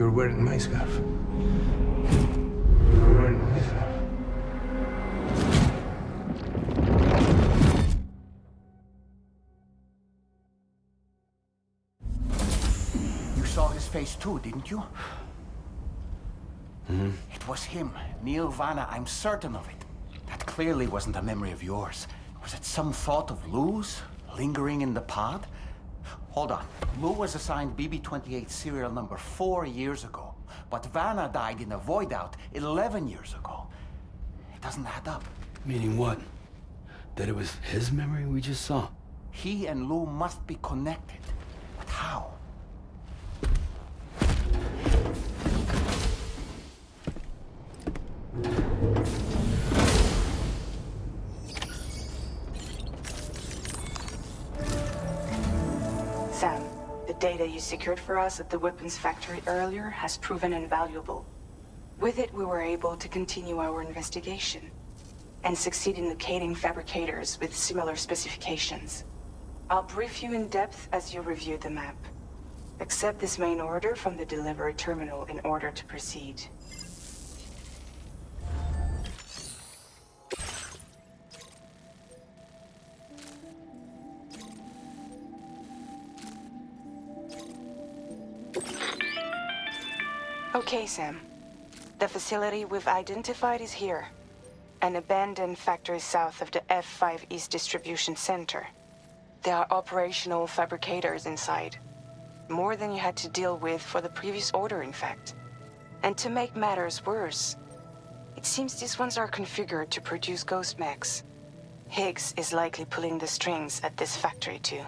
You're wearing my scarf. You're wearing my scarf. You saw his face too, didn't you? Mm-hmm. It was him, Neil Vanna, I'm certain of it. That clearly wasn't a memory of yours. Was it some thought of Lou's, lingering in the pod? Hold on. Lou was assigned BB-28 serial number 4 years ago, but Vanna died in a void out 11 years ago. It doesn't add up. Meaning what? That it was his memory we just saw? He and Lou must be connected. But how? Sam, the data you secured for us at the weapons factory earlier has proven invaluable. With it, we were able to continue our investigation and succeed in locating fabricators with similar specifications. I'll brief you in depth as you review the map. Accept this main order from the delivery terminal in order to proceed. Okay, Sam. The facility we've identified is here. An abandoned factory south of the F5 East Distribution Center. There are operational fabricators inside. More than you had to deal with for the previous order, in fact. And to make matters worse, it seems these ones are configured to produce ghost mechs. Higgs is likely pulling the strings at this factory too.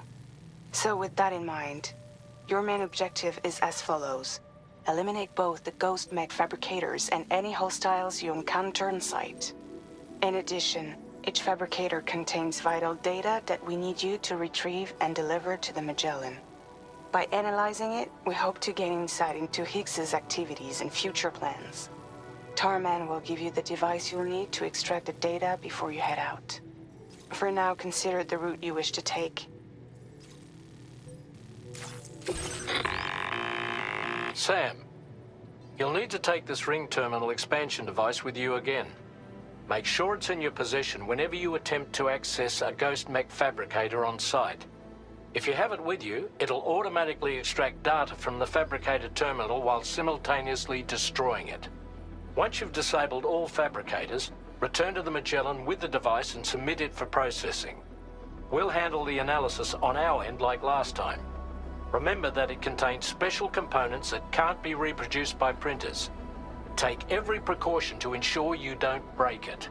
So with that in mind, your main objective is as follows. Eliminate both the ghost mech fabricators and any hostiles you encounter on site. In addition, each fabricator contains vital data that we need you to retrieve and deliver to the Magellan. By analyzing it, we hope to gain insight into Higgs's activities and future plans. Tarman will give you the device you'll need to extract the data before you head out. For now, consider the route you wish to take. Sam, you'll need to take this ring terminal expansion device with you again. Make sure it's in your possession whenever you attempt to access a ghost mech fabricator on site. If you have it with you, it'll automatically extract data from the fabricated terminal while simultaneously destroying it. Once you've disabled all fabricators, return to the Magellan with the device and submit it for processing. We'll handle the analysis on our end like last time. Remember that it contains special components that can't be reproduced by printers. Take every precaution to ensure you don't break it.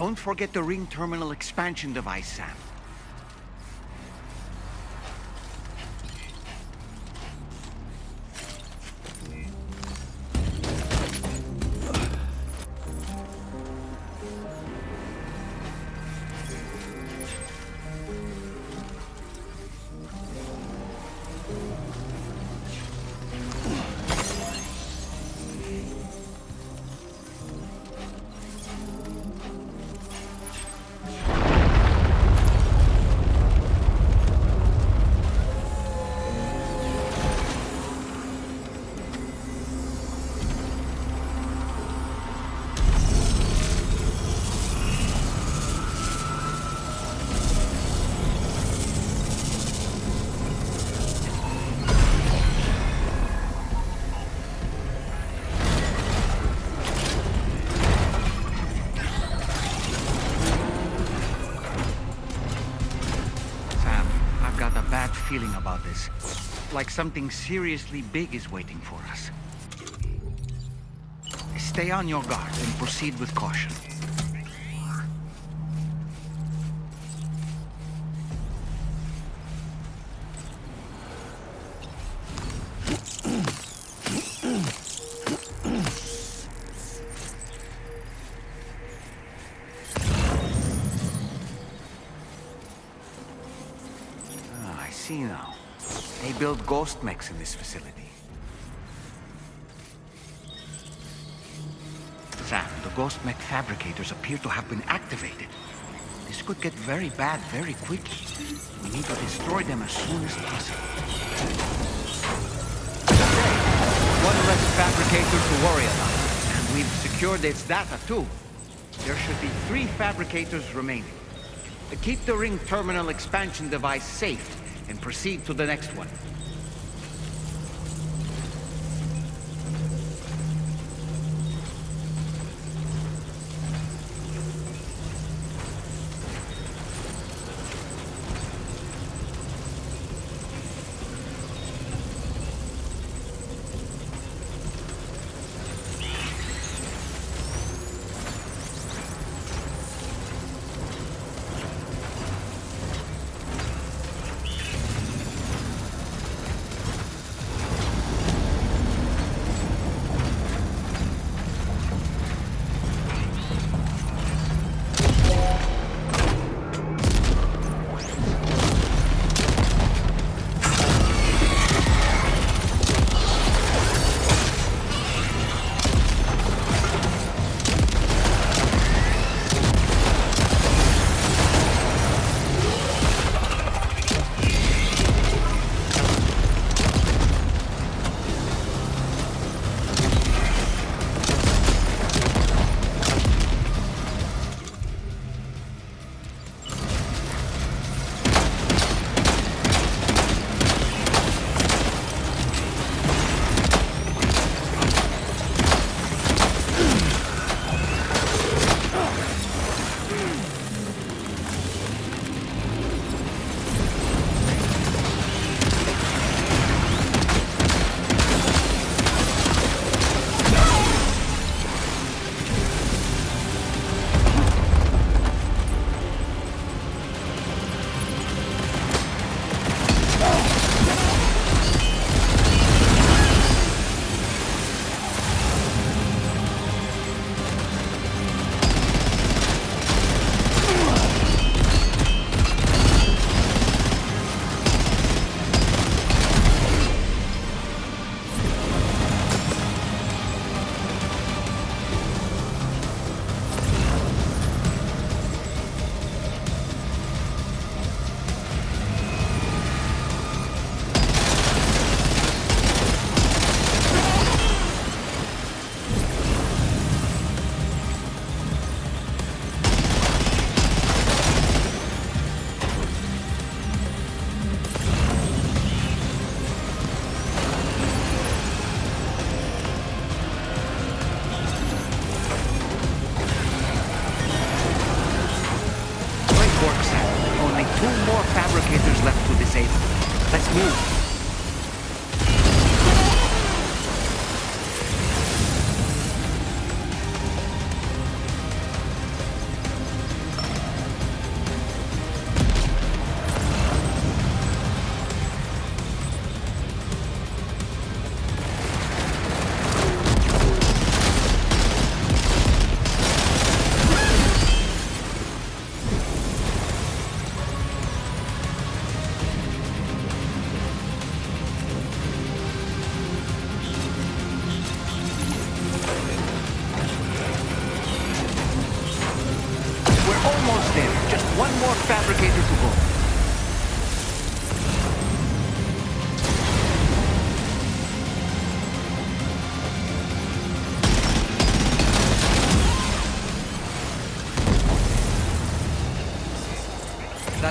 Don't forget the ring terminal expansion device, Sam. Feeling about this. Like something seriously big is waiting for us. Stay on your guard and proceed with caution. See now. They build ghost mechs in this facility. Sam, the ghost mech fabricators appear to have been activated. This could get very bad very quickly. We need to destroy them as soon as possible. One less fabricator to worry about. And we've secured its data too. There should be 3 fabricators remaining. Keep the ring terminal expansion device safe and proceed to the next one.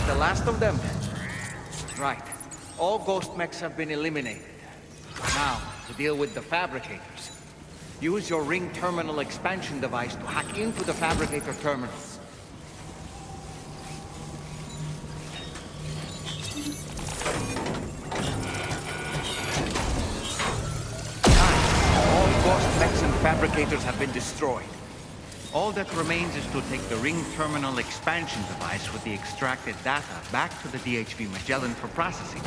that the last of them? Right. All ghost mechs have been eliminated. Now, to deal with the fabricators. Use your ring terminal expansion device to hack into the fabricator terminals. All ghost mechs and fabricators have been destroyed. All that remains is to take the ring terminal expansion device with the extracted data back to the DHV Magellan for processing.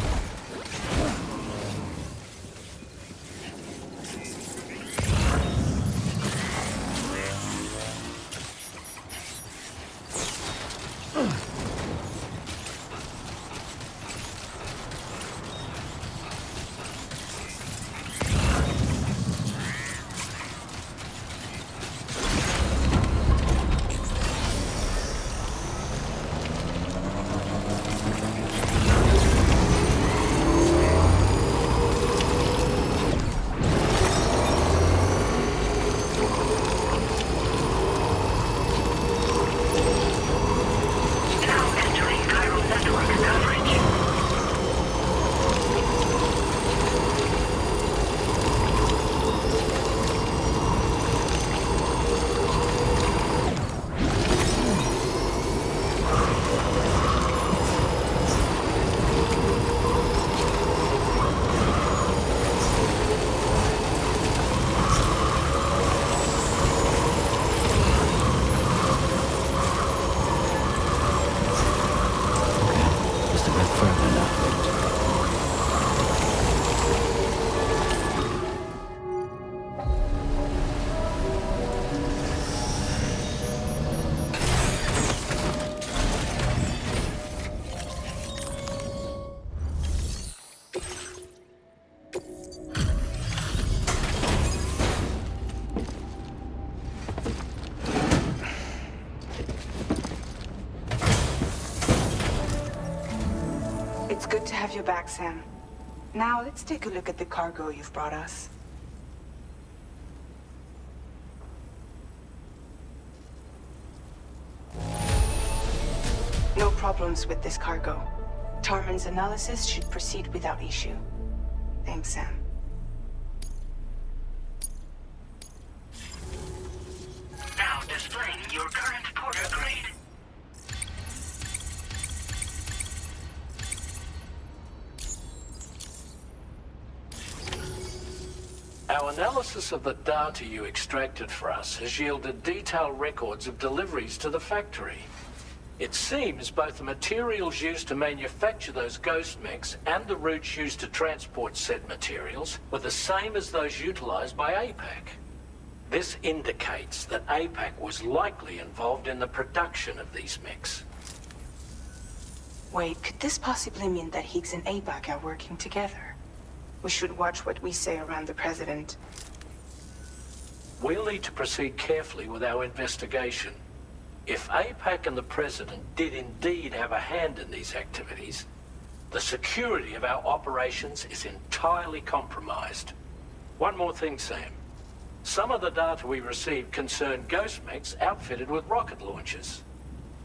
It's good to have you back, Sam. Now, let's take a look at the cargo you've brought us. No problems with this cargo. Tarman's analysis should proceed without issue. Thanks, Sam. Now displaying your current Porter grade. Our analysis of the data you extracted for us has yielded detailed records of deliveries to the factory. It seems both the materials used to manufacture those ghost mechs and the routes used to transport said materials were the same as those utilized by APAC. This indicates that APAC was likely involved in the production of these mechs. Wait, could this possibly mean that Higgs and APAC are working together? We should watch what we say around the President. We'll need to proceed carefully with our investigation. If APAC and the President did indeed have a hand in these activities, the security of our operations is entirely compromised. One more thing, Sam. Some of the data we received concerned ghost mechs outfitted with rocket launchers.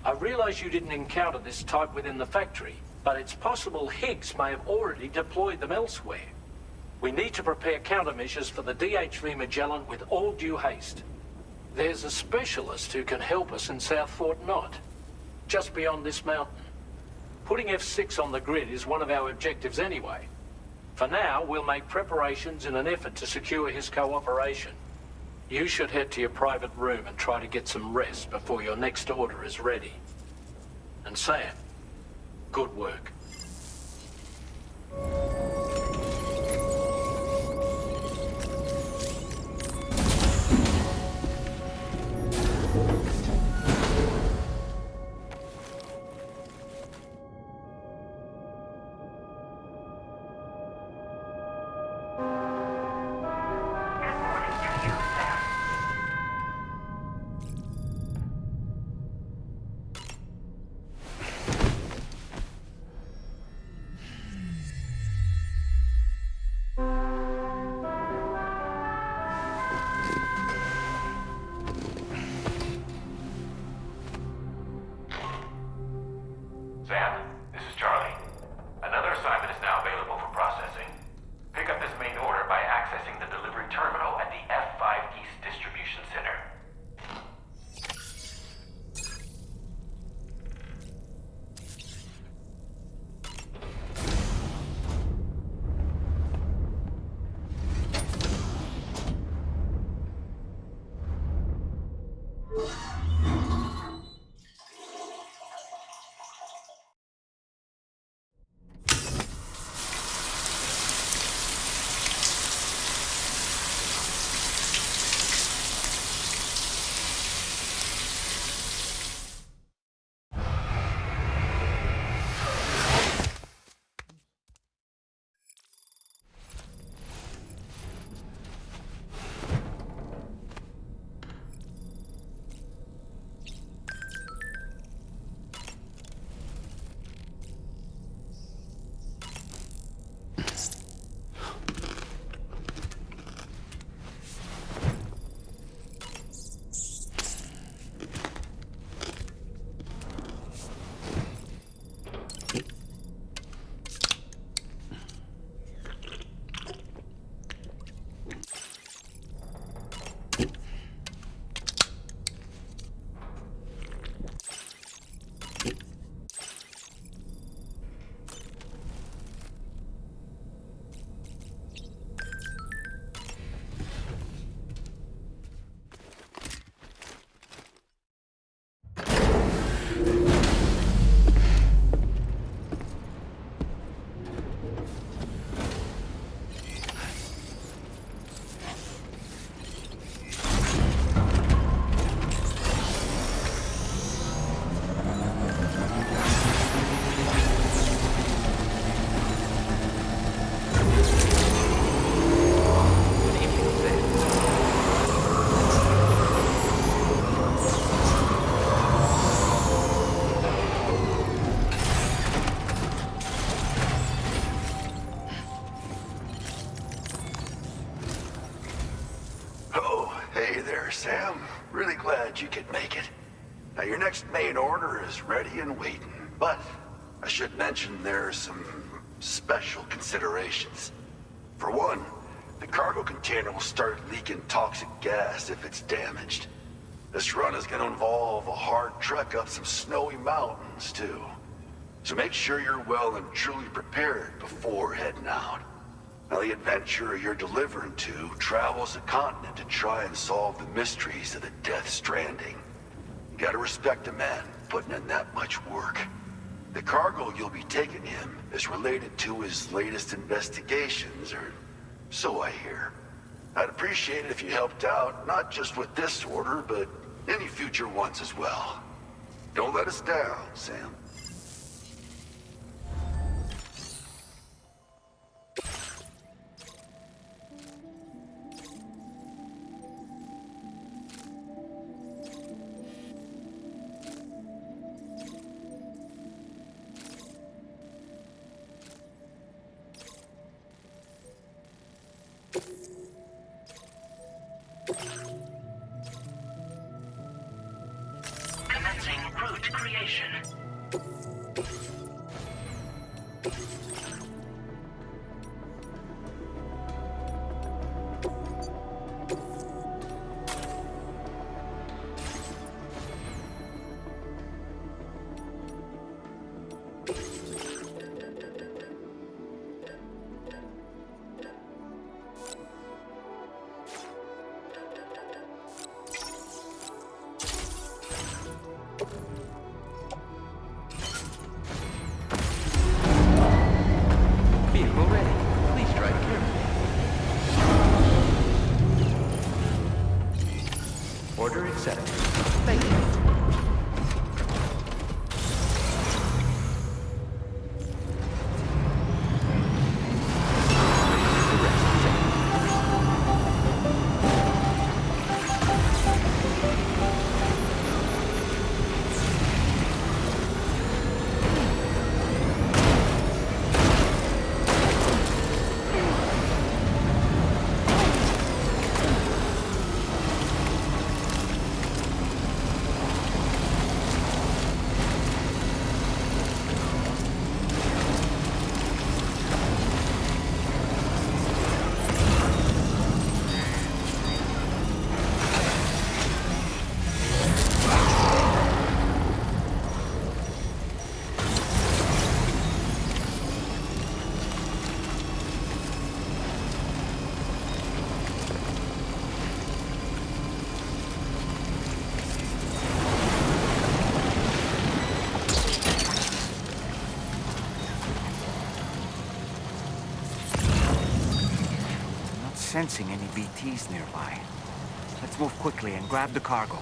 I realize you didn't encounter this type within the factory, but it's possible Higgs may have already deployed them elsewhere. We need to prepare countermeasures for the DHV Magellan with all due haste. There's a specialist who can help us in South Fort Knott, just beyond this mountain. Putting F6 on the grid is one of our objectives anyway. For now, we'll make preparations in an effort to secure his cooperation. You should head to your private room and try to get some rest before your next order is ready. And Sam, good work. Sam. Really glad you could make it. Now, your next main order is ready and waiting, but I should mention there are some special considerations. For one, the cargo container will start leaking toxic gas if it's damaged. This run is going to involve a hard trek up some snowy mountains, too. So make sure you're well and truly prepared before heading out. Now, the adventurer you're delivering to travels the continent to try and solve the mysteries of the Death Stranding. You gotta respect a man putting in that much work. The cargo you'll be taking him is related to his latest investigations, or so I hear. I'd appreciate it if you helped out, not just with this order, but any future ones as well. Don't let us down, Sam. Commencing route creation. Vehicle ready. Please drive carefully. Order accepted. Thank you. Sensing any BTs nearby. Let's move quickly and grab the cargo.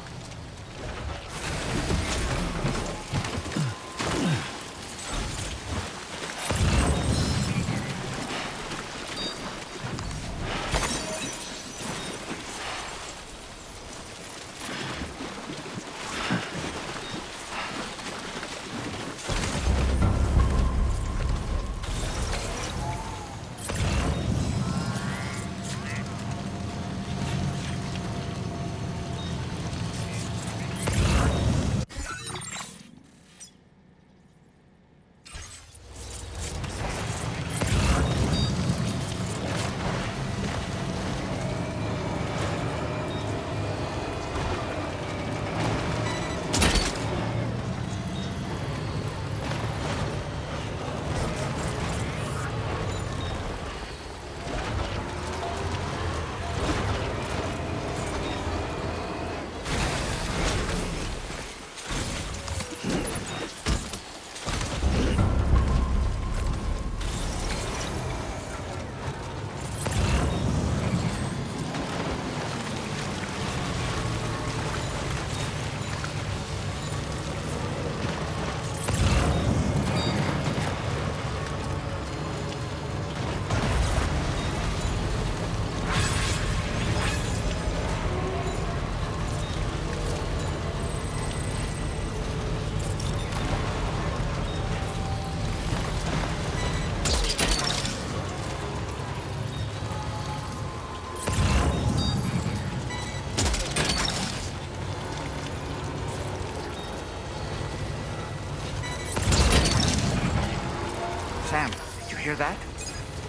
that?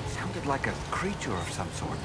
Sounded like a creature of some sort.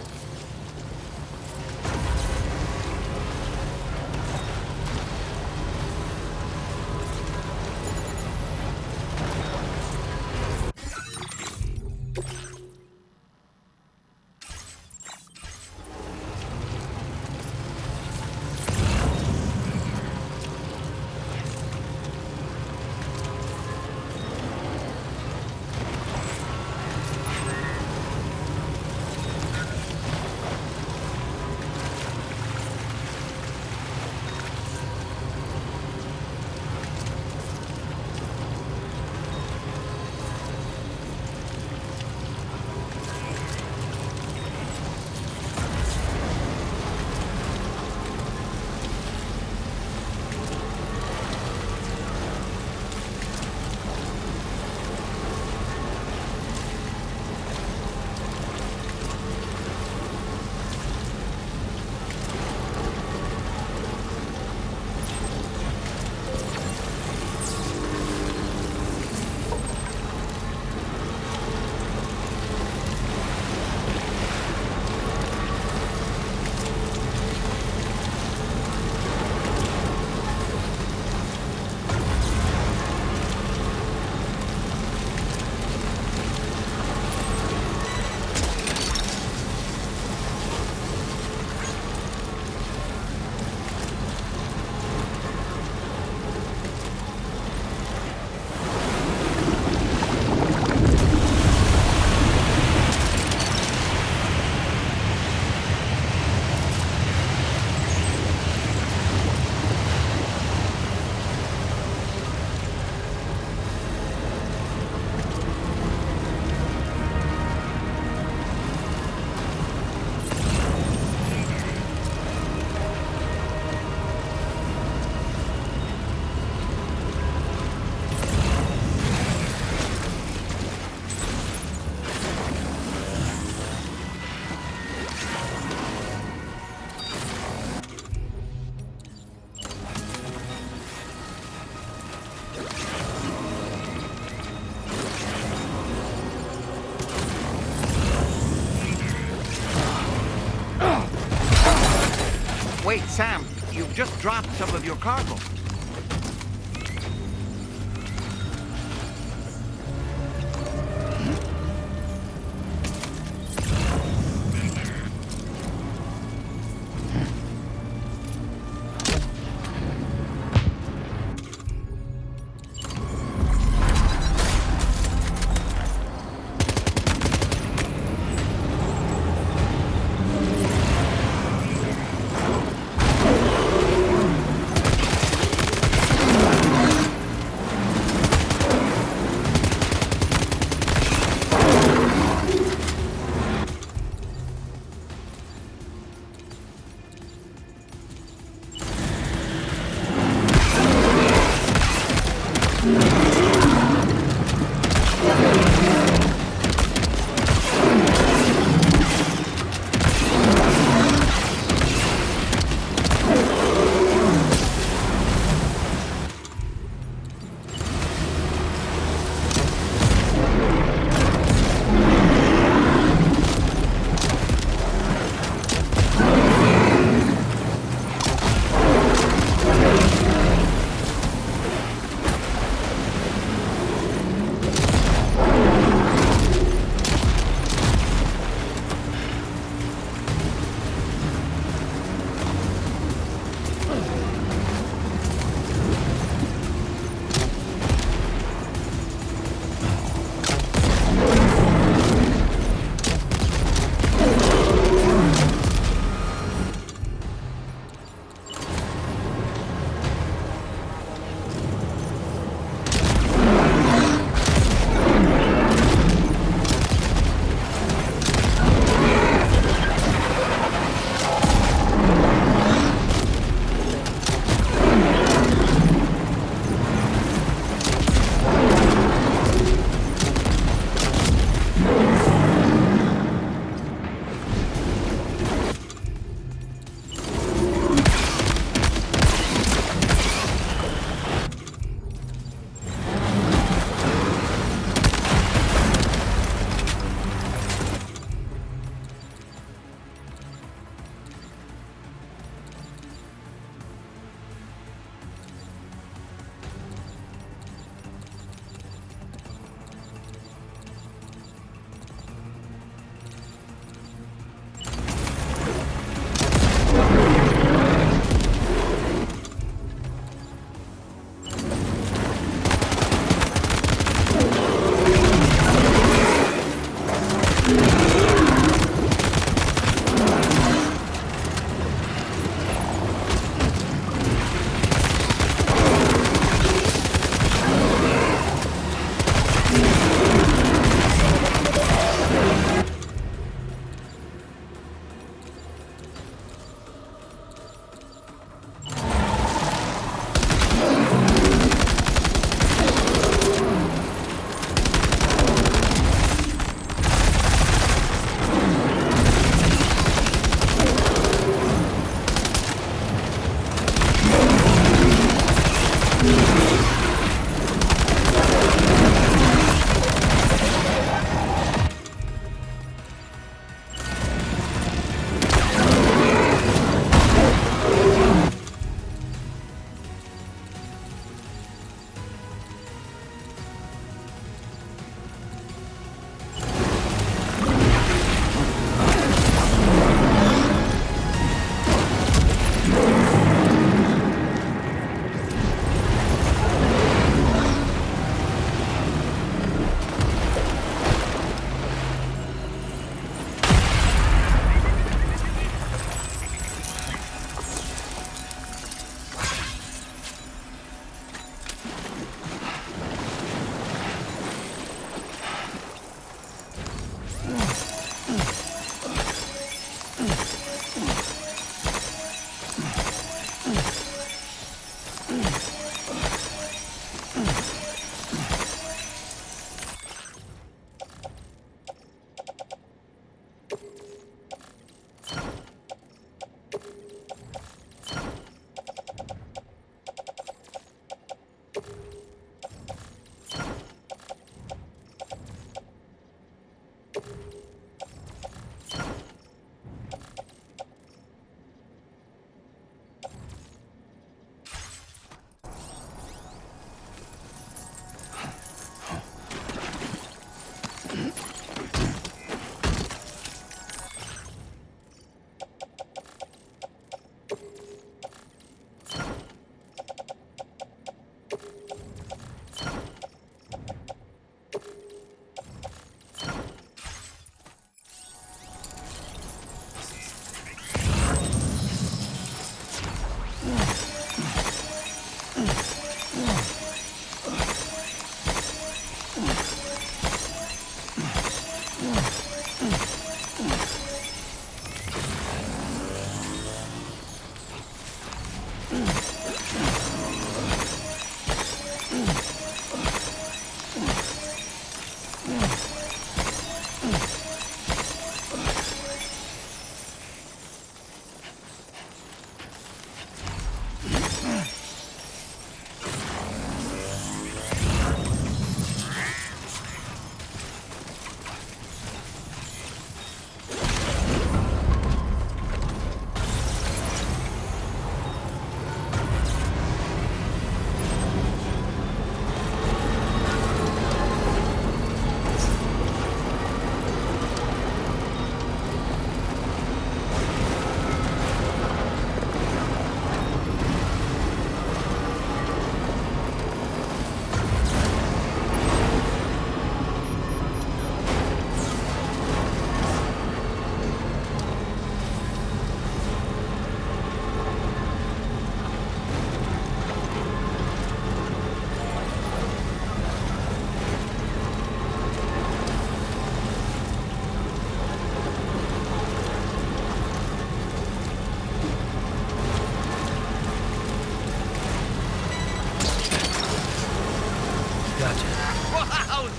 Wait, Sam, you've just dropped some of your cargo.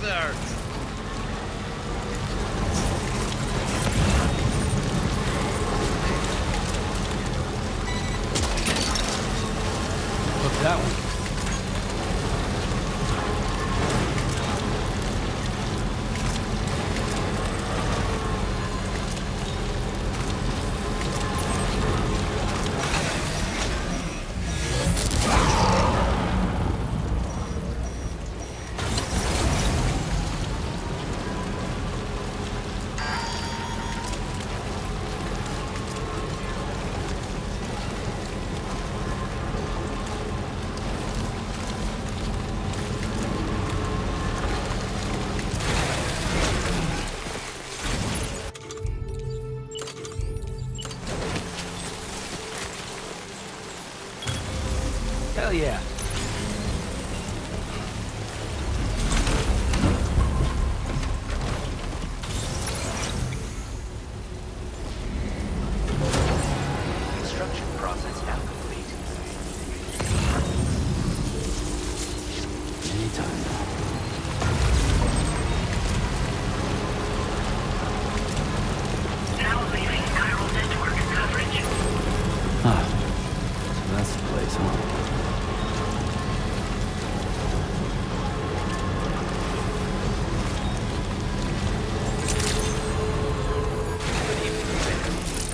bastard! What's that one? Hell yeah. Construction process now complete. Anytime. Now leaving viral network coverage. Ah, so that's the place, huh?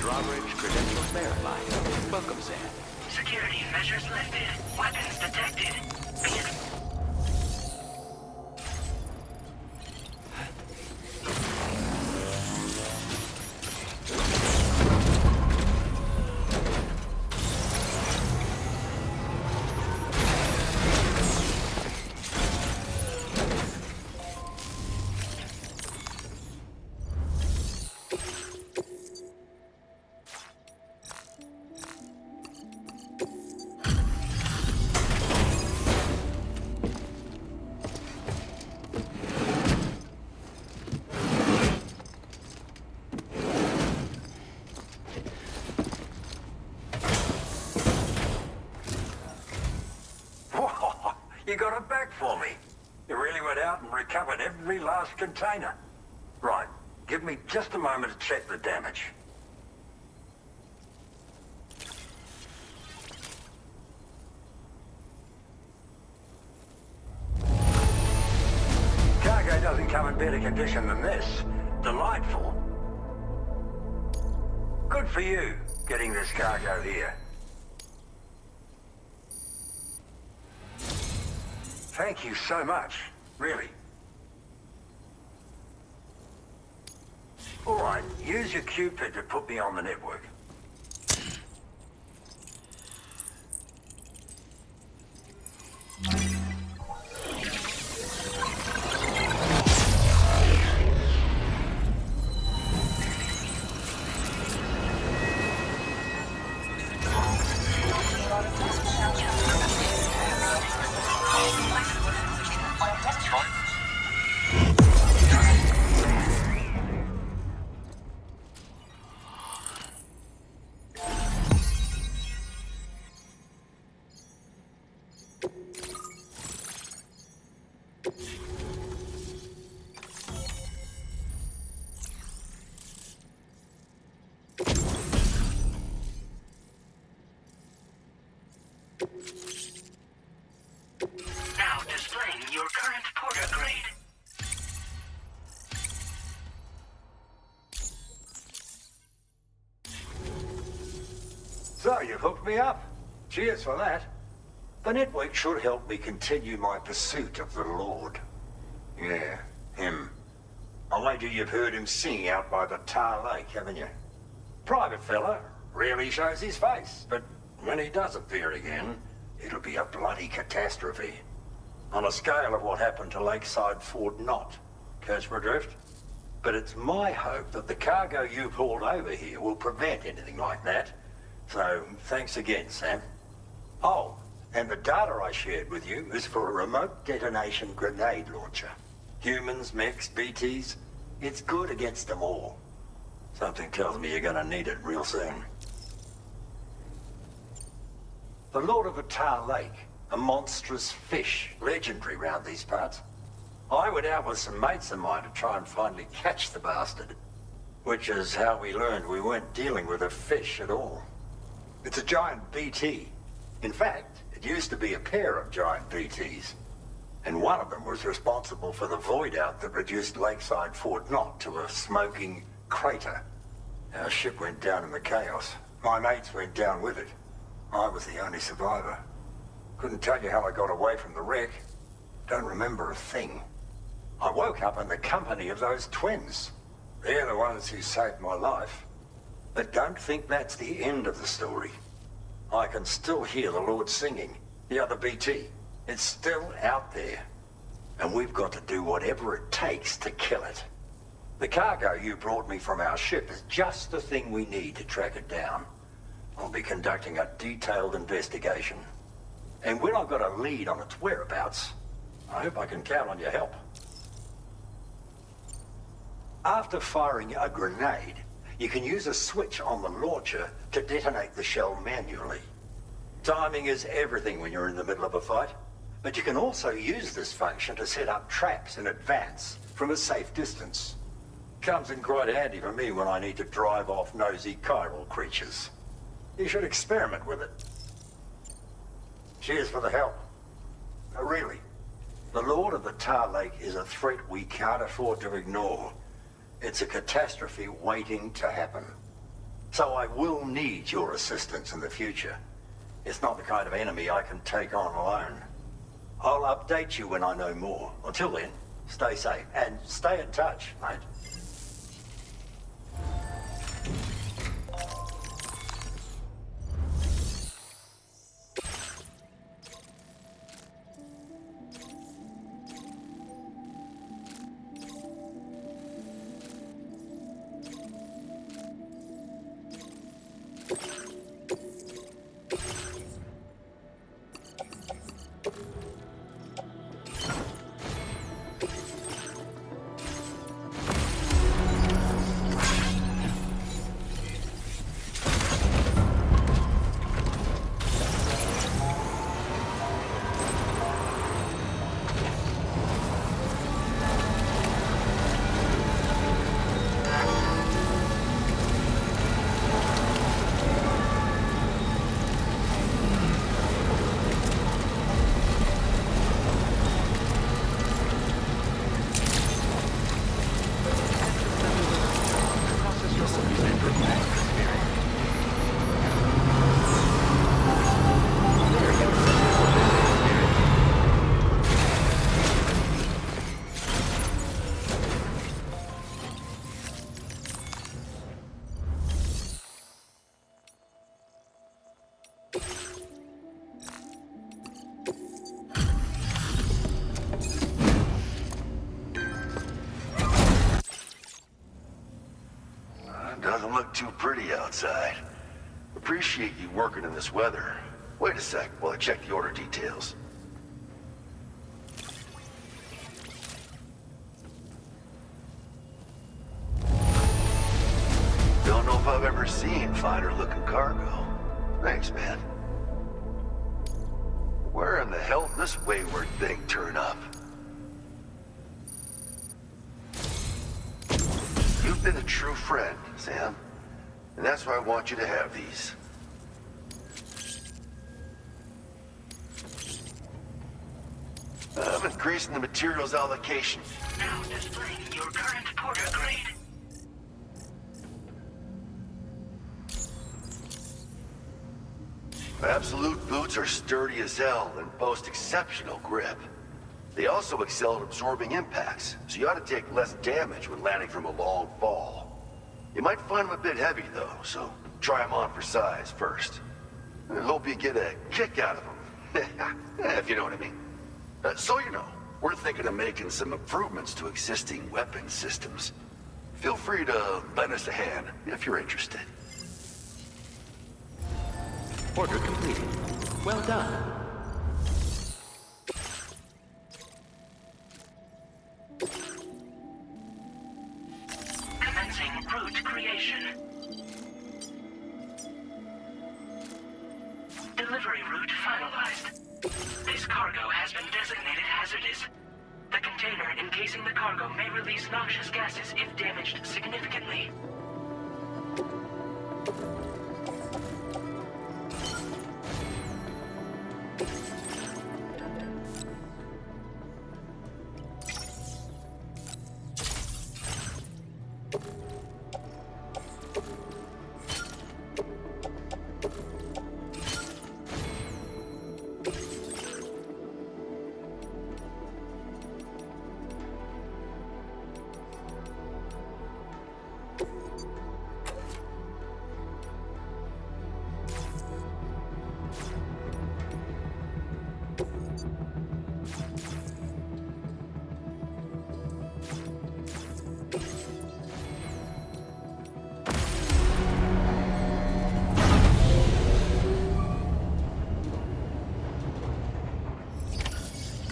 Drawbridge credentials verified. Welcome, Sam. Security measures lifted. Weapons detected. You got it back for me. You really went out and recovered every last container. Right, give me just a moment to check the damage. Cargo doesn't come in better condition than this. Delightful. Good for you, getting this cargo here. Thank you so much, really. All right, use your Cupid to put me on the network. Now displaying your current porter grade. So, you've hooked me up. Cheers for that. The network should help me continue my pursuit of the Lord. Yeah, him. I wager you've heard him sing out by the Tar Lake, haven't you? Private fella, rarely shows his face, but when he does appear again, it'll be a bloody catastrophe. On a scale of what happened to Lakeside Fort Knott. Catch my drift? But it's my hope that the cargo you pulled over here will prevent anything like that. So, thanks again, Sam. Oh, and the data I shared with you is for a remote detonation grenade launcher. Humans, mechs, BTs, it's good against them all. Something tells me you're gonna need it real soon. The Lord of the Tar Lake, a monstrous fish, legendary round these parts. I went out with some mates of mine to try and finally catch the bastard. Which is how we learned we weren't dealing with a fish at all. It's a giant BT. In fact, it used to be a pair of giant BTs. And one of them was responsible for the void out that reduced Lakeside Fort Knott to a smoking crater. Our ship went down in the chaos. My mates went down with it. I was the only survivor. Couldn't tell you how I got away from the wreck. Don't remember a thing. I woke up in the company of those twins. They're the ones who saved my life. But don't think that's the end of the story. I can still hear the Lord singing, the other BT. It's still out there. And we've got to do whatever it takes to kill it. The cargo you brought me from our ship is just the thing we need to track it down. I'll be conducting a detailed investigation. And when I've got a lead on its whereabouts, I hope I can count on your help. After firing a grenade, you can use a switch on the launcher to detonate the shell manually. Timing is everything when you're in the middle of a fight, but you can also use this function to set up traps in advance from a safe distance. Comes in quite handy for me when I need to drive off nosy chiral creatures. You should experiment with it. Cheers for the help. Really, the Lord of the Tar Lake is a threat we can't afford to ignore. It's a catastrophe waiting to happen. So I will need your assistance in the future. It's not the kind of enemy I can take on alone. I'll update you when I know more. Until then, stay safe and stay in touch, mate. Doesn't look too pretty outside. Appreciate you working in this weather. Wait a sec while I check the order details. Don't know if I've ever seen finer looking cargo. Thanks, man. Where in the hell did this wayward thing turn up? You've been a true friend, Sam. And that's why I want you to have these. I'm increasing the materials allocation. Now displaying your current porter grade. Absolute boots are sturdy as hell and boast exceptional grip. They also excel at absorbing impacts, so you ought to take less damage when landing from a long fall. You might find them a bit heavy though, so try them on for size first. I hope you get a kick out of them, if you know what I mean. So you know, we're thinking of making some improvements to existing weapon systems. Feel free to lend us a hand if you're interested. Order completed. Well done. Commencing route creation. Delivery route finalized. This cargo has been designated hazardous. The container container encasing the cargo may release noxious gases if damaged significantly.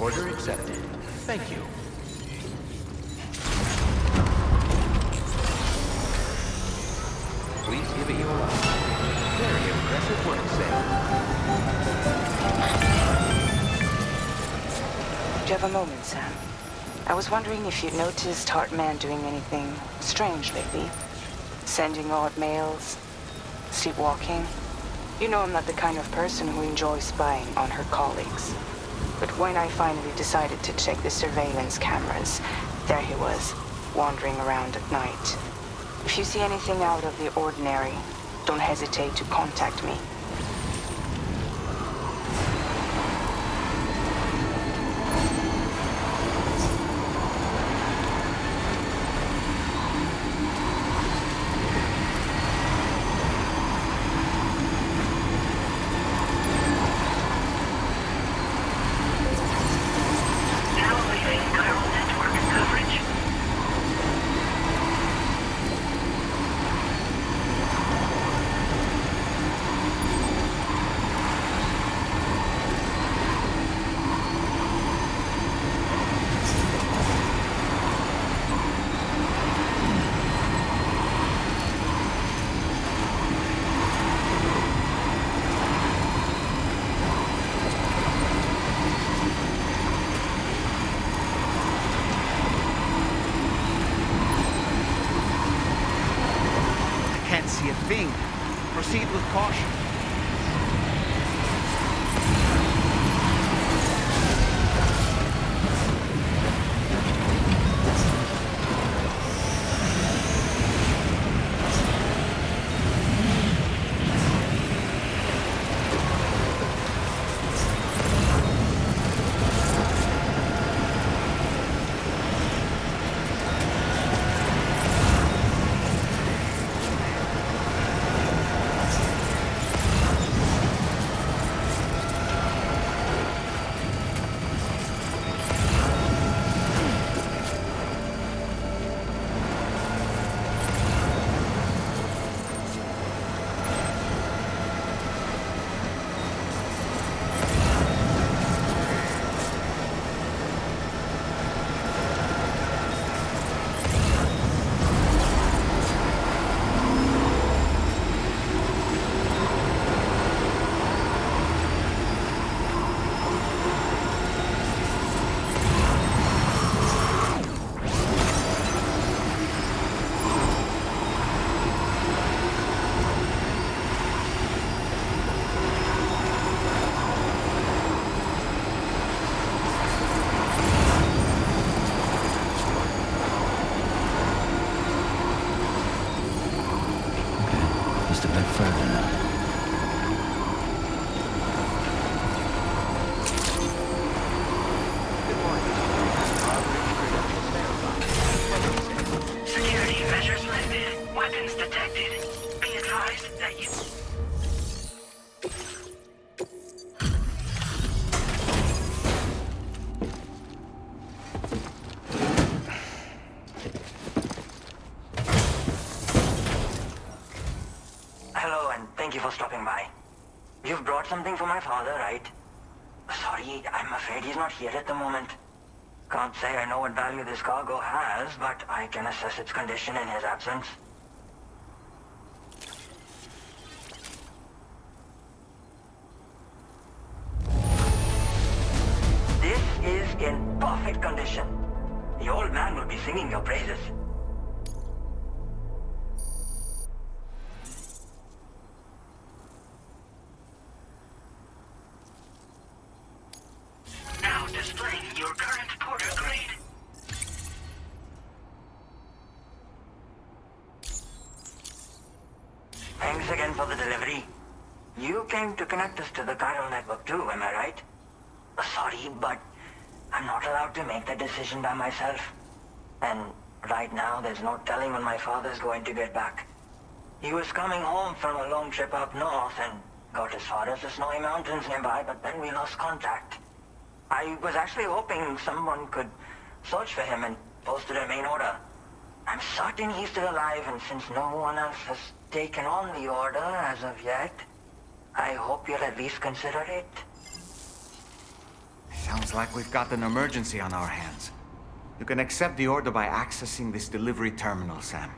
Order accepted. Thank you. Please give it your all. Very impressive work, Sam. Do you have a moment, Sam? I was wondering if you'd noticed Hartman doing anything strange lately. Sending odd mails, sleepwalking. You know I'm not the kind of person who enjoys spying on her colleagues. But when I finally decided to check the surveillance cameras, there he was, wandering around at night. If you see anything out of the ordinary, don't hesitate to contact me. Proceed with caution. Thank you for stopping by. You've brought something for my father, right? Sorry, I'm afraid he's not here at the moment. Can't say I know what value this cargo has, but I can assess its condition in his absence. This is in perfect condition. singing your praises. Now displaying your current porter grade. Thanks again for the delivery. You came to connect us to the chiral network too, am I right? Sorry, but I'm not allowed to make that decision by myself. And right now, there's no telling when my father's going to get back. He was coming home from a long trip up north and got as far as the snowy mountains nearby, but then we lost contact. I was actually hoping someone could search for him and post a main order. I'm certain he's still alive, and since no one else has taken on the order as of yet, I hope you'll at least consider it. Sounds like we've got an emergency on our hands. You can accept the order by accessing this delivery terminal, Sam.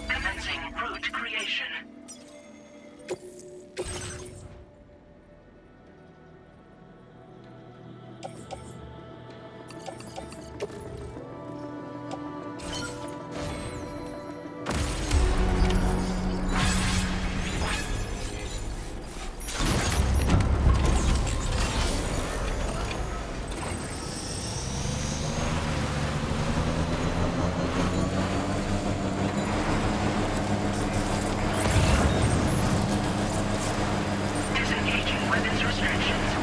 Commencing route creation. Disengaging weapons restrictions.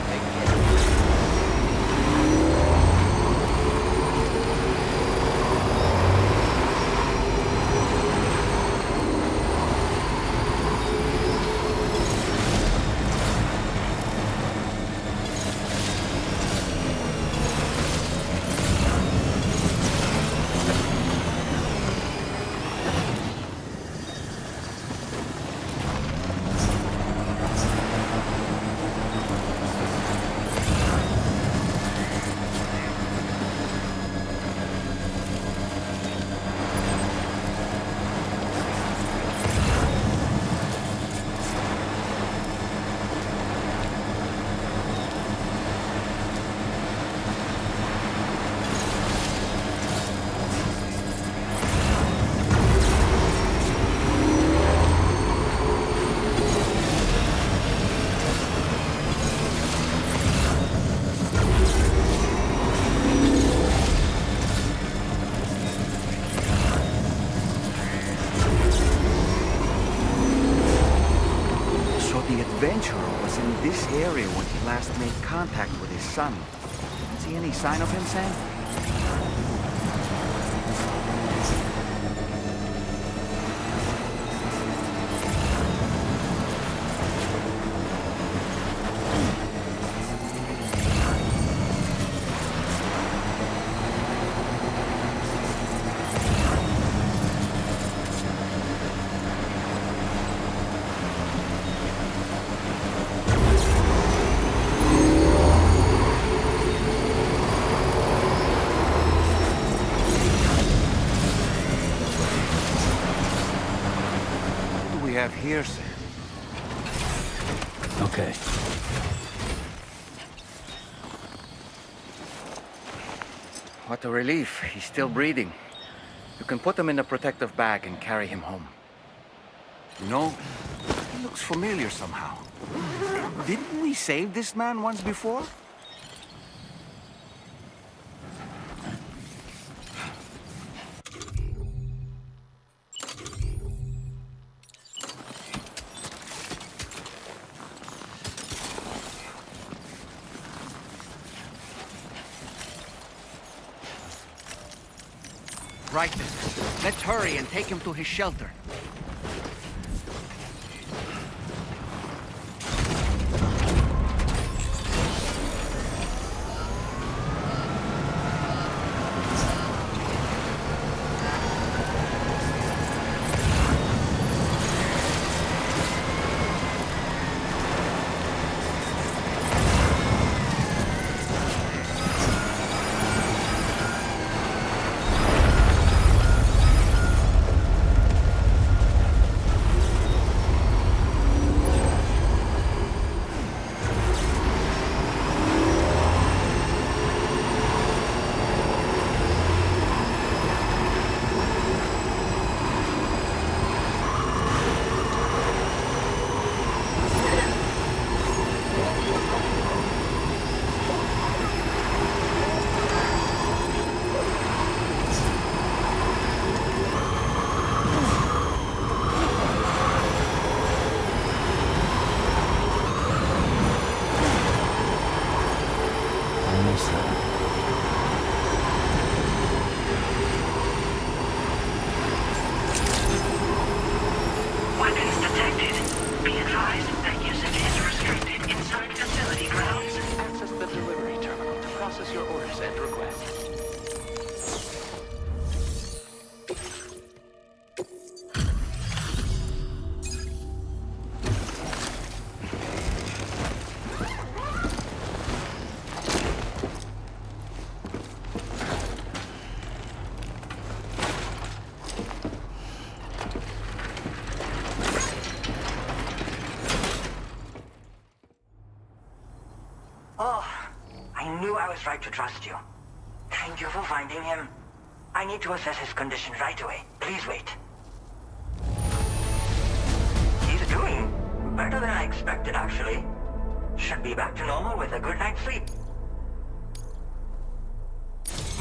Adventurer was in this area when he last made contact with his son. See any sign of him, Sam? Have here, Sam. Okay. What a relief. He's still breathing. You can put him in a protective bag and carry him home. You know, he looks familiar somehow. Didn't we save this man once before? Right then. Let's hurry and take him to his shelter. knew I was right to trust you. Thank you for finding him. I need to assess his condition right away. Please wait. He's doing better than I expected, actually. Should be back to normal with a good night's sleep.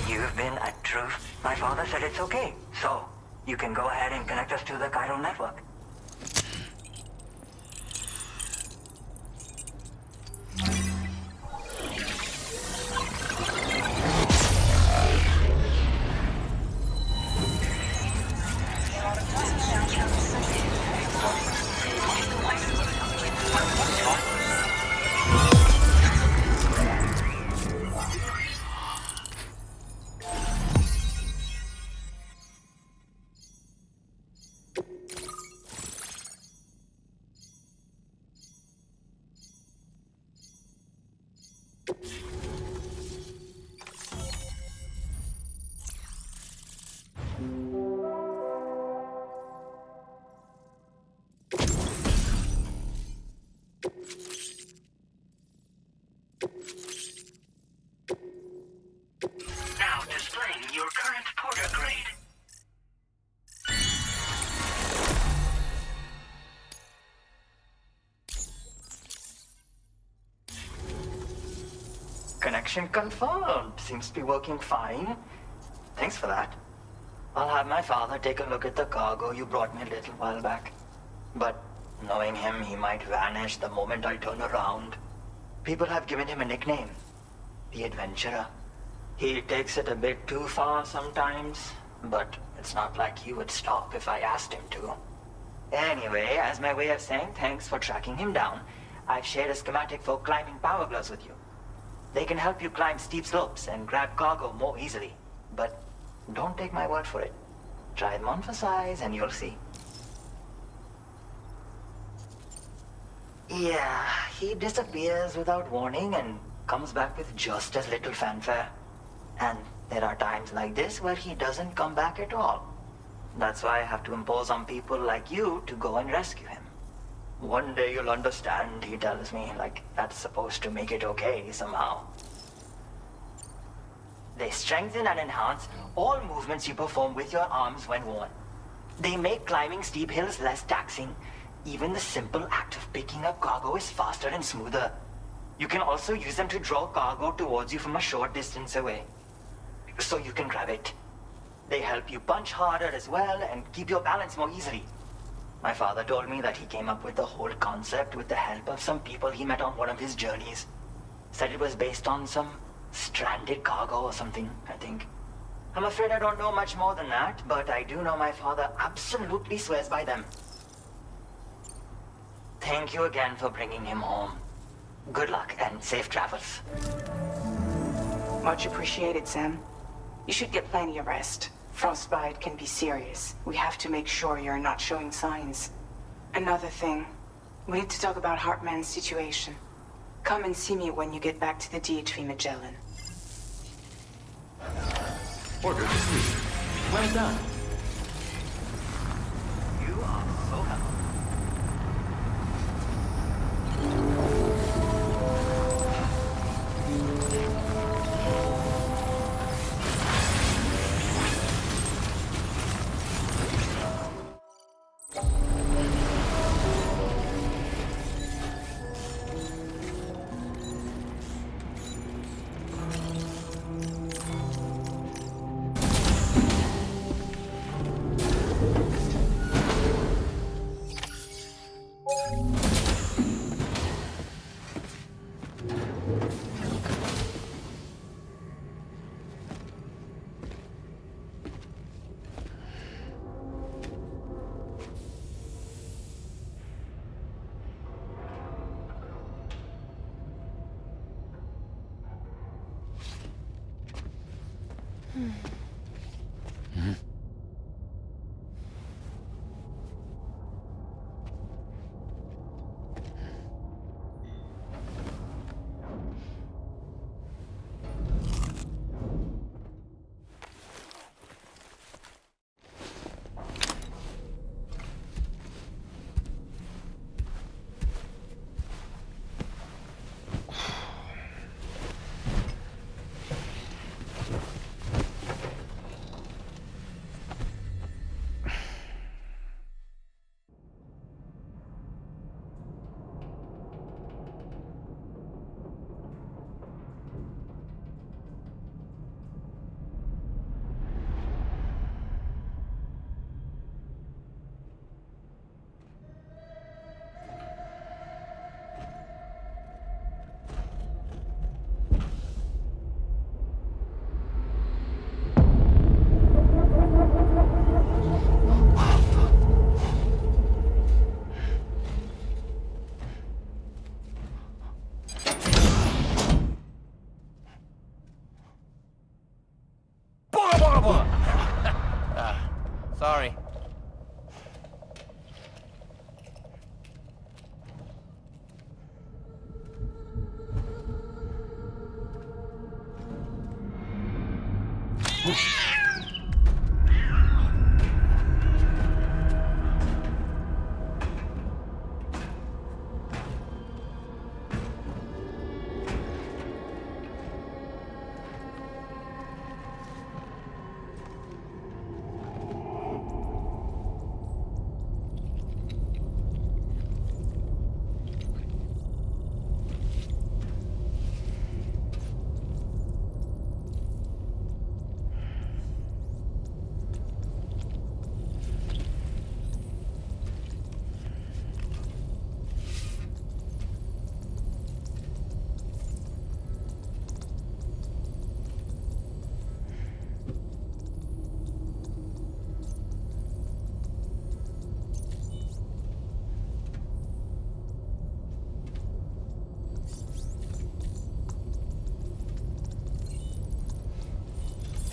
You've been a truth. My father said it's okay, so you can go ahead and connect us to the chiral network. Now displaying your current porter grade. Connection confirmed. Seems to be working fine. Thanks for that. I'll have my father take a look at the cargo you brought me a little while back. But knowing him, he might vanish the moment I turn around. People have given him a nickname. The Adventurer. He takes it a bit too far sometimes, but it's not like he would stop if I asked him to. Anyway, as my way of saying thanks for tracking him down, I've shared a schematic for climbing power gloves with you. They can help you climb steep slopes and grab cargo more easily. But don't take my word for it. Try them on for size and you'll see. Yeah, he disappears without warning and comes back with just as little fanfare. And there are times like this where he doesn't come back at all. That's why I have to impose on people like you to go and rescue him. One day you'll understand, he tells me, like that's supposed to make it okay somehow. They strengthen and enhance all movements you perform with your arms when worn. They make climbing steep hills less taxing. Even the simple act of picking up cargo is faster and smoother. You can also use them to draw cargo towards you from a short distance away, so you can grab it. They help you punch harder as well and keep your balance more easily. My father told me that he came up with the whole concept with the help of some people he met on one of his journeys. Said it was based on some stranded cargo or something, I think. I'm afraid I don't know much more than that, but I do know my father absolutely swears by them. Thank you again for bringing him home. Good luck and safe travels. Much appreciated, Sam. You should get plenty of rest. Frostbite can be serious. We have to make sure you're not showing signs. Another thing, we need to talk about Hartman's situation. Come and see me when you get back to the DHV Magellan. Order to sleep. Well done. You are so helpful.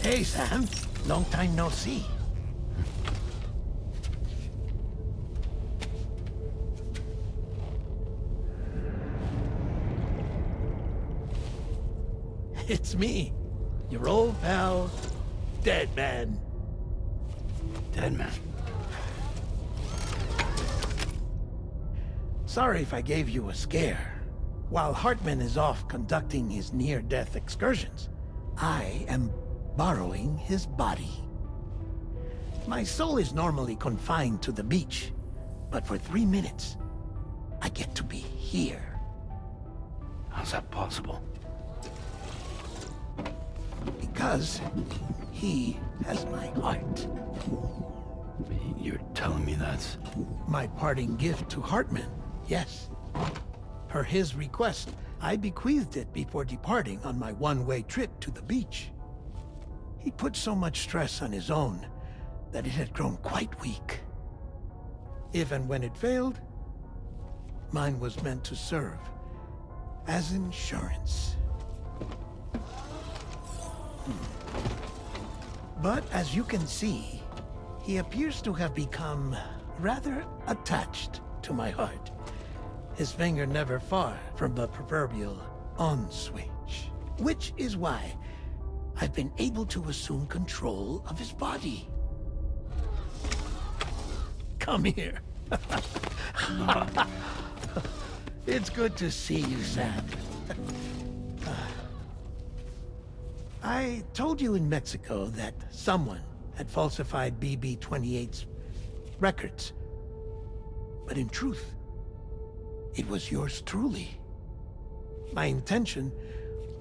Hey, Sam. Long time no see. It's me, your old pal, Deadman. Deadman? Sorry if I gave you a scare. While Hartman is off conducting his near-death excursions, I am borrowing his body. My soul is normally confined to the beach, but for 3 minutes, I get to be here. How's that possible? Because he has my heart. You're telling me that's... My parting gift to Hartman, yes. Per his request, I bequeathed it before departing on my one-way trip to the beach. He put so much stress on his own that it had grown quite weak. If and when it failed, mine was meant to serve as insurance. But as you can see, he appears to have become rather attached to my heart. His finger never far from the proverbial on switch, which is why I've been able to assume control of his body. Come here. It's good to see you, Sam. I told you in Mexico that someone had falsified BB-28's records. But in truth, it was yours truly. My intention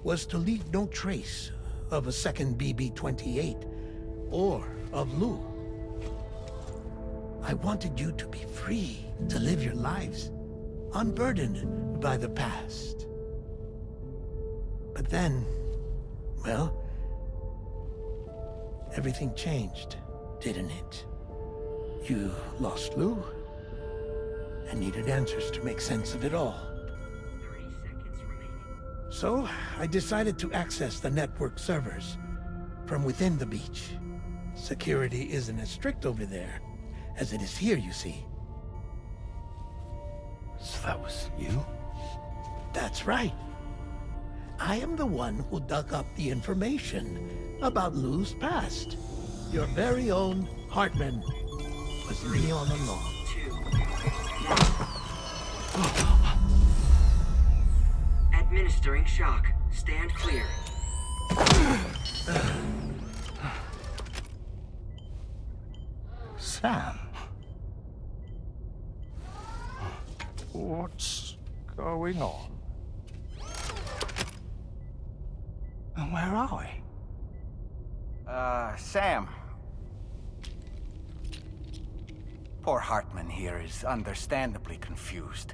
was to leave no trace of a second BB-28 or of Lou. I wanted you to be free to live your lives, unburdened by the past. But then, well, everything changed, didn't it? You lost Lou, and needed answers to make sense of it all. 30 seconds remaining. So, I decided to access the network servers from within the beach. Security isn't as strict over there as it is here, you see. So that was you? That's right. I am the one who dug up the information about Lou's past. Your very own Hartman was me all along. 2. Administering shock. Stand clear. Sam. What's going on? And where are we? Sam. Poor Hartman here is understandably confused.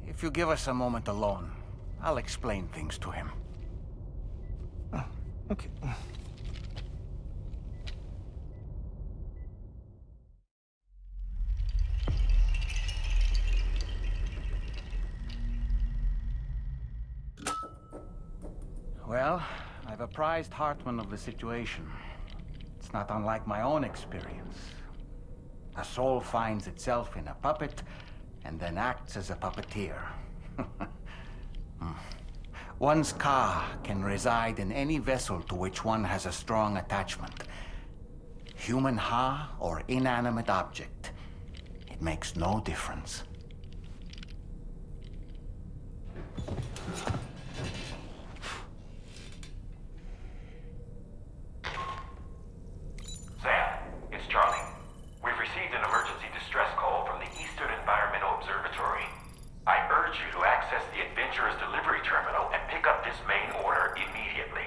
If you give us a moment alone, I'll explain things to him. Okay. Well, I've apprised Hartman of the situation. It's not unlike my own experience. A soul finds itself in a puppet, and then acts as a puppeteer. One's ka can reside in any vessel to which one has a strong attachment. Human ha or inanimate object. It makes no difference. Sam, it's Charlie. We've received an emergency distress call from the Eastern Environmental Observatory. I urge you to access the Adventurer's delivery terminal and pick up this main order immediately.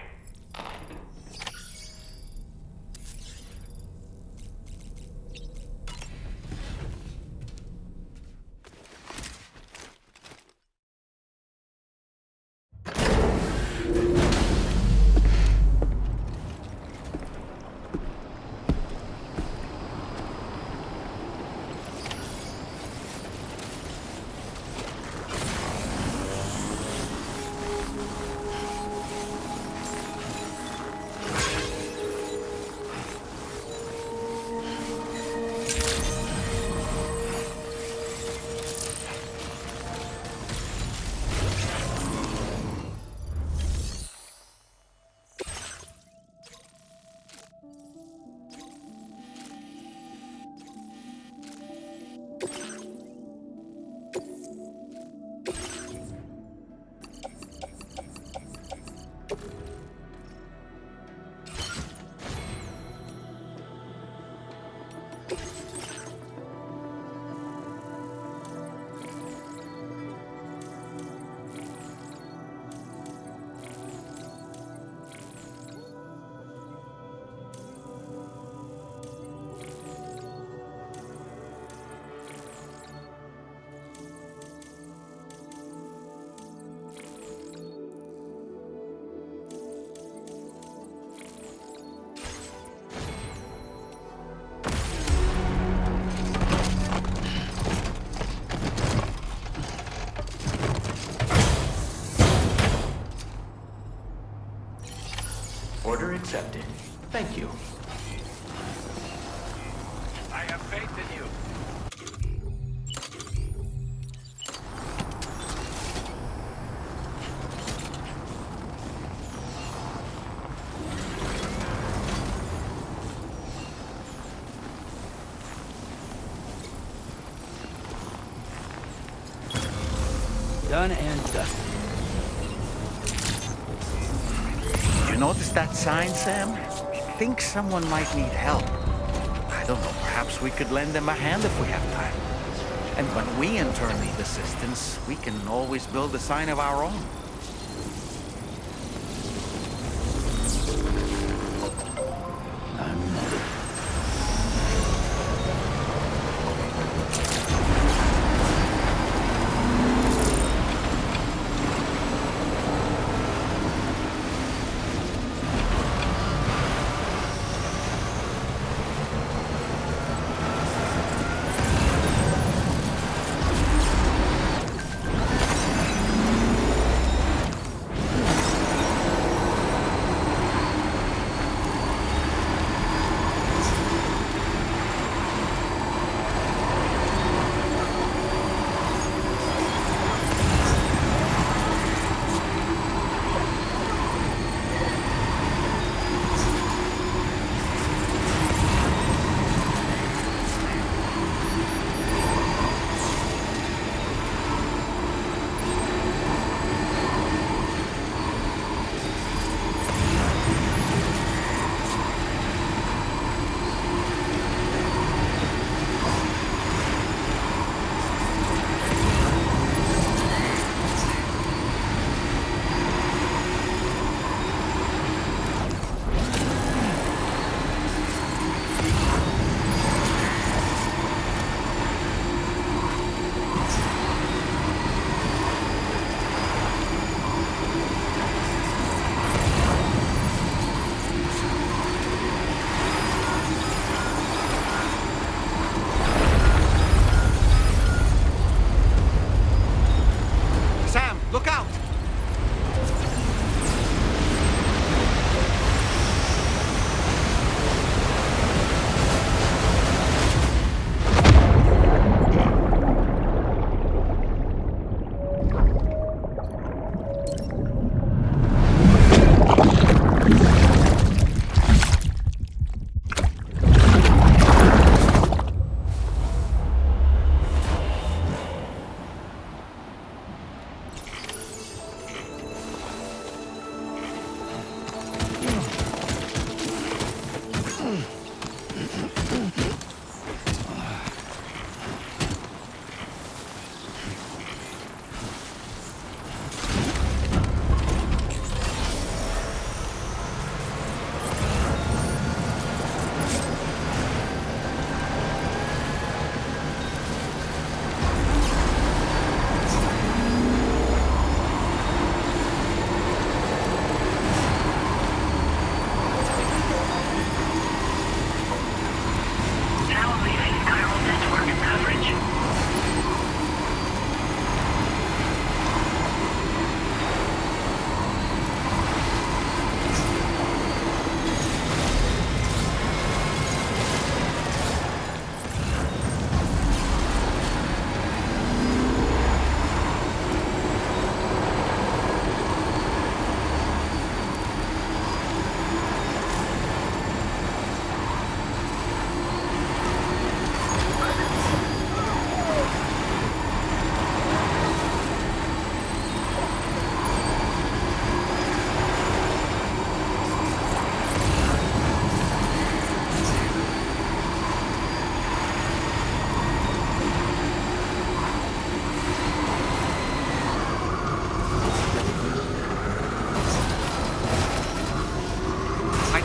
Order accepted. Thank you. I have faith in you. Done and dusted. You notice that sign, Sam? I think someone might need help. I don't know, perhaps we could lend them a hand if we have time. And when we in turn need assistance, we can always build a sign of our own. I'm noted.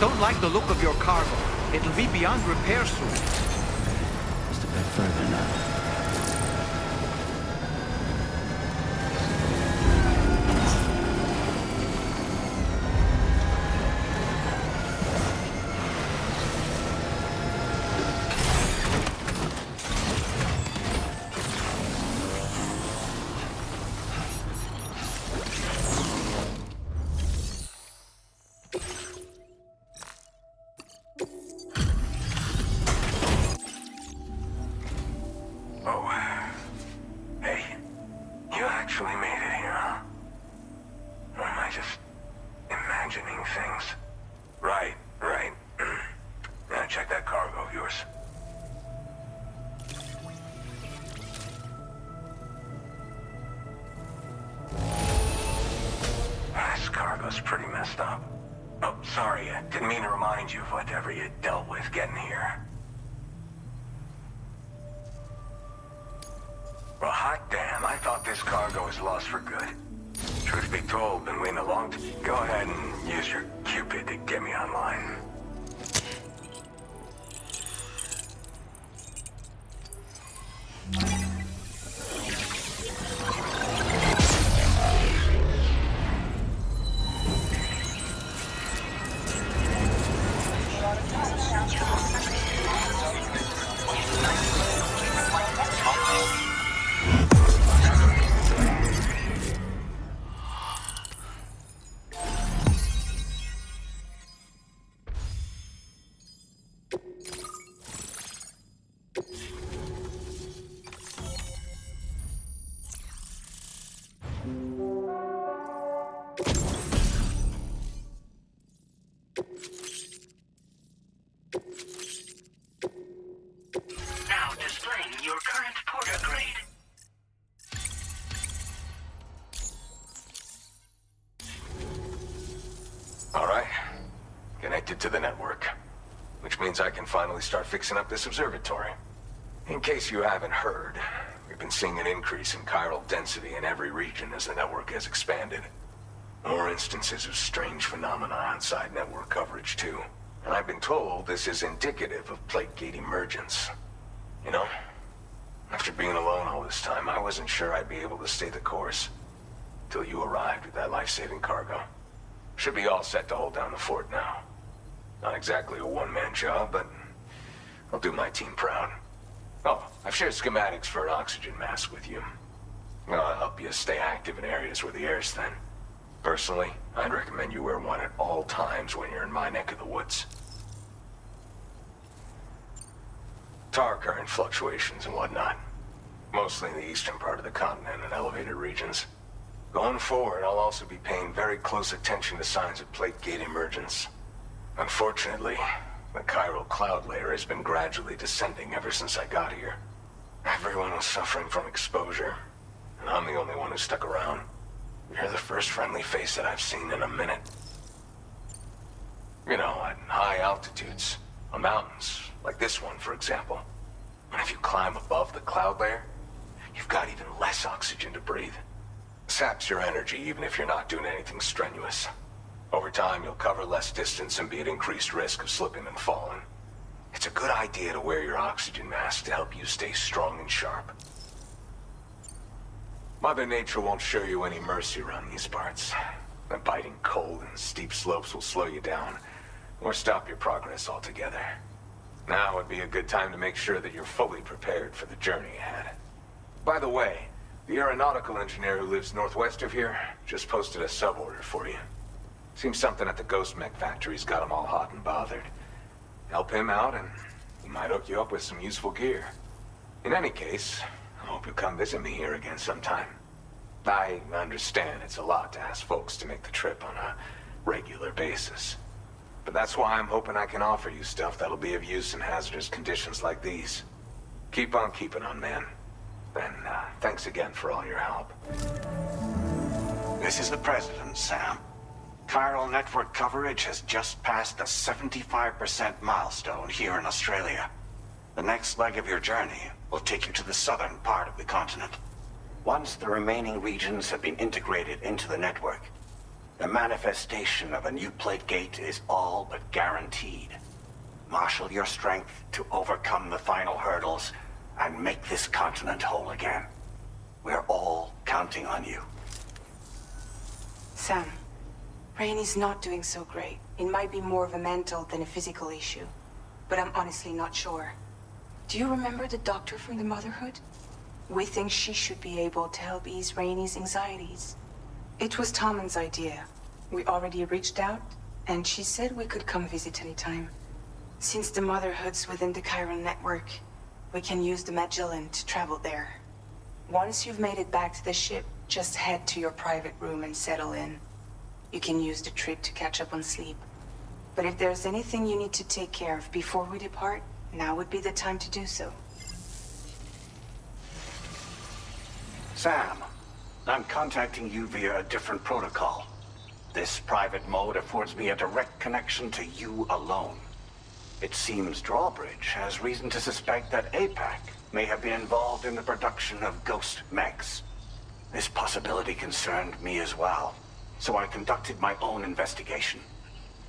don't like the look of your cargo. It'll be beyond repair soon. Just a bit further now. To the network, which means I can finally start fixing up this observatory. In case you haven't heard, we've been seeing an increase in chiral density in every region as the network has expanded. More instances of strange phenomena outside network coverage too. And I've been told this is indicative of plate gate emergence. You know, after being alone all this time, I wasn't sure I'd be able to stay the course. Till you arrived with that life-saving cargo. Should be all set to hold down the fort now. Not exactly a one-man job, but I'll do my team proud. Oh, I've shared schematics for an oxygen mask with you. I'll help you stay active in areas where the air's thin. Personally, I'd recommend you wear one at all times when you're in my neck of the woods. Tar current fluctuations and whatnot. Mostly in the eastern part of the continent and elevated regions. Going forward, I'll also be paying very close attention to signs of plate gate emergence. Unfortunately, the chiral cloud layer has been gradually descending ever since I got here. Everyone was suffering from exposure, and I'm the only one who stuck around. You're the first friendly face that I've seen in a minute. You know, at high altitudes, on mountains, like this one, for example. And if you climb above the cloud layer, you've got even less oxygen to breathe. Saps your energy even if you're not doing anything strenuous. Over time, you'll cover less distance and be at increased risk of slipping and falling. It's a good idea to wear your oxygen mask to help you stay strong and sharp. Mother Nature won't show you any mercy around these parts. The biting cold and steep slopes will slow you down, or stop your progress altogether. Now would be a good time to make sure that you're fully prepared for the journey ahead. By the way, the aeronautical engineer who lives northwest of here just posted a sub-order for you. Seems something at the ghost mech factory's got him all hot and bothered. Help him out and he might hook you up with some useful gear. In any case, I hope you'll come visit me here again sometime. I understand it's a lot to ask folks to make the trip on a regular basis. But that's why I'm hoping I can offer you stuff that'll be of use in hazardous conditions like these. Keep on keeping on, man. And thanks again for all your help. This is the President, Sam. Chiral network coverage has just passed the 75% milestone here in Australia. The next leg of your journey will take you to the southern part of the continent. Once the remaining regions have been integrated into the network, The manifestation of a new plate gate is all but guaranteed. Marshal your strength to overcome the final hurdles and make this continent whole again. We're all counting on you. Sam, Rainey's not doing so great. It might be more of a mental than a physical issue, but I'm honestly not sure. Do you remember the doctor from the Motherhood? We think she should be able to help ease Rainey's anxieties. It was Tommen's idea. We already reached out, and she said we could come visit anytime. Since the Motherhood's within the Chiron network, we can use the Magellan to travel there. Once you've made it back to the ship, just head to your private room and settle in. You can use the trip to catch up on sleep. But if there's anything you need to take care of before we depart, now would be the time to do so. Sam, I'm contacting you via a different protocol. This private mode affords me a direct connection to you alone. It seems Drawbridge has reason to suspect that APAC may have been involved in the production of ghost mechs. This possibility concerned me as well, so I conducted my own investigation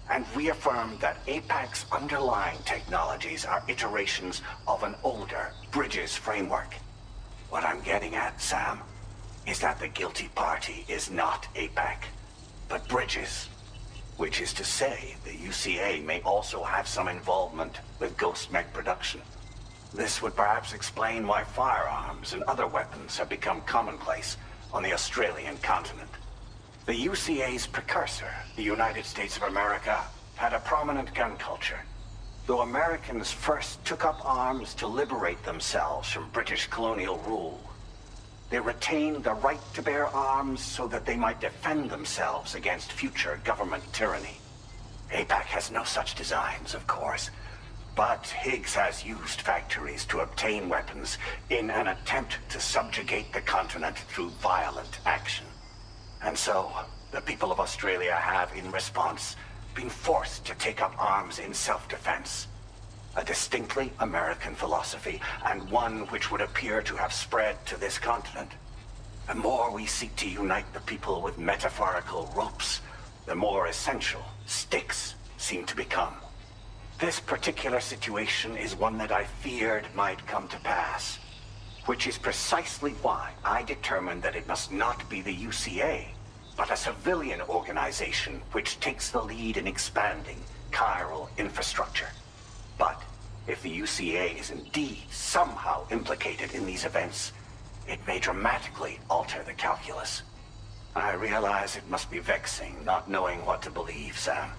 and reaffirmed that APAC's underlying technologies are iterations of an older Bridges framework. What I'm getting at, Sam, is that the guilty party is not APAC, but Bridges. Which is to say, the UCA may also have some involvement with ghost mech production. This would perhaps explain why firearms and other weapons have become commonplace on the Australian continent. The UCA's precursor, the United States of America, had a prominent gun culture. Though Americans first took up arms to liberate themselves from British colonial rule, they retained the right to bear arms so that they might defend themselves against future government tyranny. APAC has no such designs, of course, but Higgs has used factories to obtain weapons in an attempt to subjugate the continent through violent action. And so, the people of Australia have, in response, been forced to take up arms in self-defense. A distinctly American philosophy, and one which would appear to have spread to this continent. The more we seek to unite the people with metaphorical ropes, the more essential sticks seem to become. This particular situation is one that I feared might come to pass, which is precisely why I determined that it must not be the UCA, but a civilian organization which takes the lead in expanding chiral infrastructure. But if the UCA is indeed somehow implicated in these events, it may dramatically alter the calculus. I realize it must be vexing not knowing what to believe, Sam.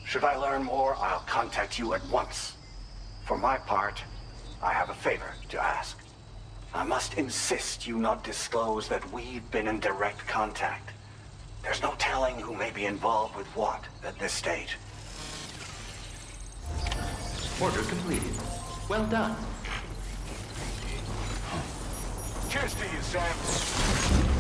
Should I learn more, I'll contact you at once. For my part, I have a favor to ask. I must insist you not disclose that we've been in direct contact. There's no telling who may be involved with what at this stage. Order completed. Well done. Cheers to you, Sam.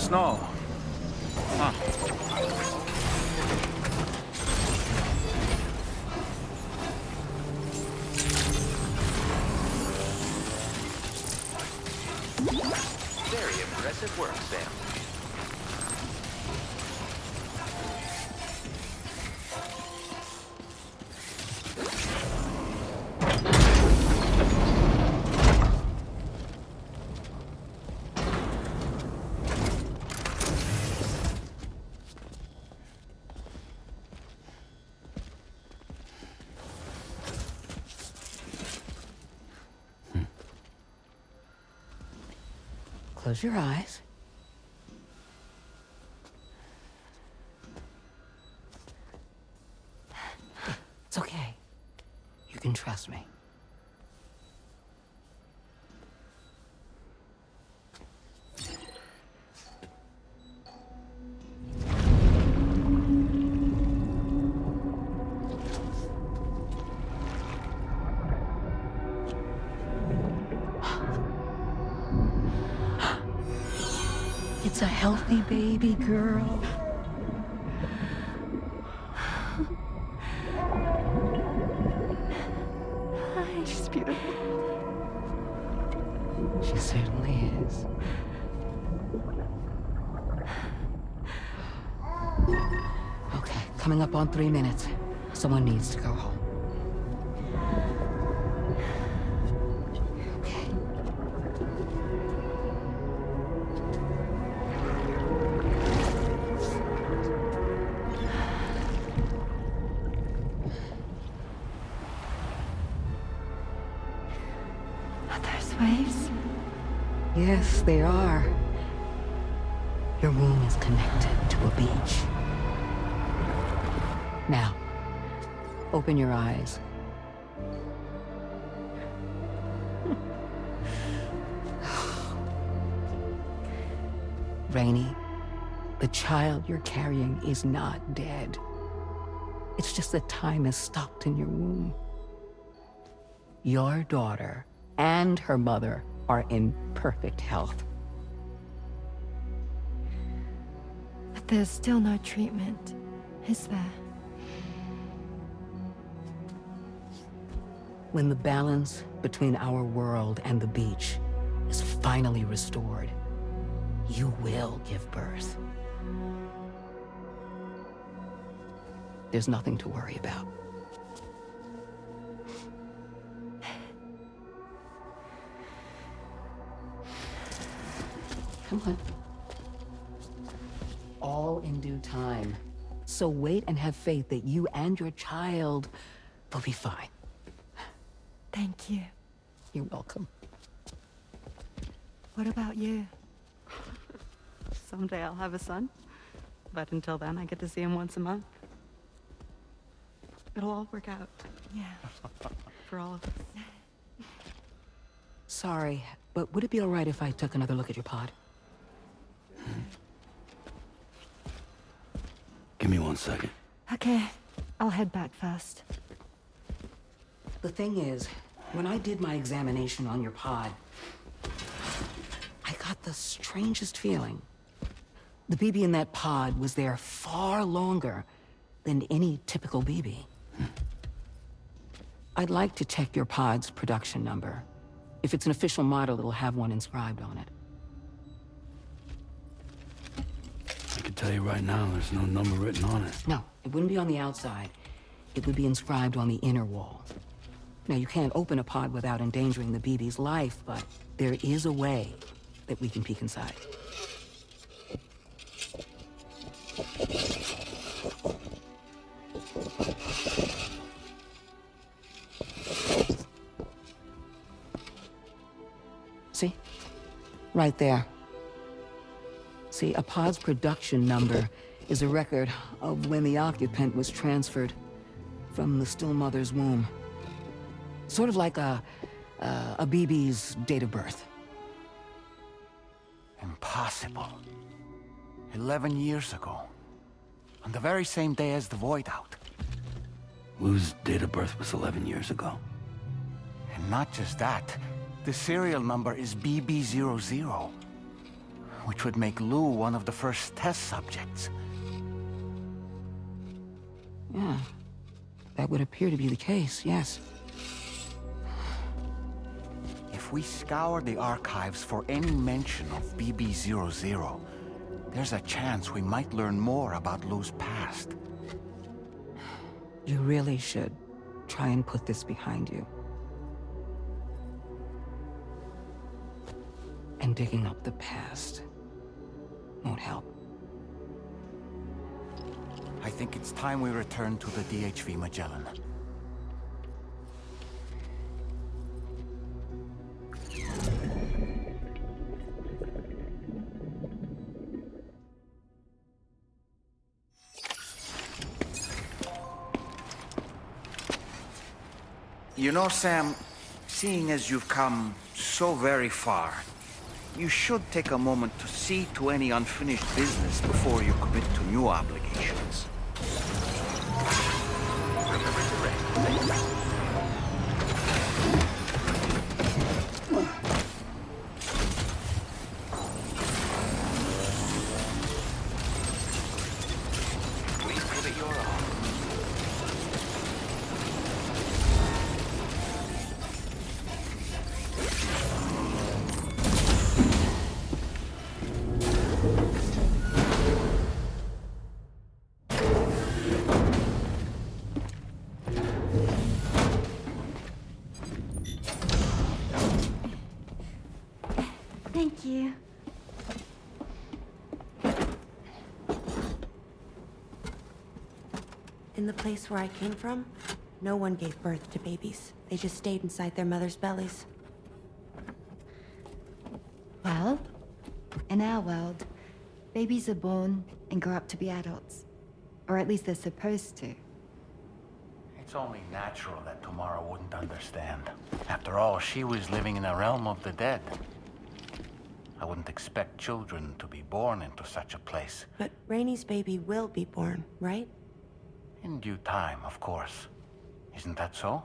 snow. Huh. Very impressive work, Sam. Close your eyes. It's okay. You can trust me. It's a healthy baby girl. She's beautiful. She certainly is. Okay, coming up on 3 minutes. Someone needs to go home. Waves? Yes, they are. Your womb is connected to a beach. Now, open your eyes. Rainey, the child you're carrying is not dead. It's just that time has stopped in your womb. Your daughter and her mother are in perfect health. But there's still no treatment, is there? When the balance between our world and the beach is finally restored, you will give birth. There's nothing to worry about. Come on. All in due time. So wait and have faith that you and your child will be fine. Thank you. You're welcome. What about you? Someday I'll have a son. But until then, I get to see him once a month. It'll all work out. Yeah. For all of us. Sorry, but would it be all right if I took another look at your pod? Give me 1 second. Okay. I'll head back first. The thing is, when I did my examination on your pod, I got the strangest feeling. The BB in that pod was there far longer than any typical BB. I'd like to check your pod's production number. If it's an official model, it'll have one inscribed on it. I can tell you right now, there's no number written on it. No, it wouldn't be on the outside. It would be inscribed on the inner wall. Now, you can't open a pod without endangering the BB's life, but there is a way that we can peek inside. See? Right there. See, a pod's production number is a record of when the occupant was transferred from the still mother's womb. Sort of like a BB's date of birth. Impossible. 11 years ago. On the very same day as the Void Out. Wu's date of birth was 11 years ago. And not just that, the serial number is BB00. which would make Lou one of the first test subjects. Yeah, that would appear to be the case, yes. If we scour the archives for any mention of BB-00, there's a chance we might learn more about Lou's past. You really should try and put this behind you. And digging up the past won't help. I think it's time we return to the DHV Magellan. You know, Sam, seeing as you've come so very far, you should take a moment to see to any unfinished business before you commit to new obligations. Remember to rest. Please give it your all. Thank you. In the place where I came from, no one gave birth to babies. They just stayed inside their mother's bellies. Well, in our world, babies are born and grow up to be adults. Or at least they're supposed to. It's only natural that Tamara wouldn't understand. After all, she was living in a realm of the dead. I wouldn't expect children to be born into such a place. But Rainey's baby will be born, right? In due time, of course. Isn't that so?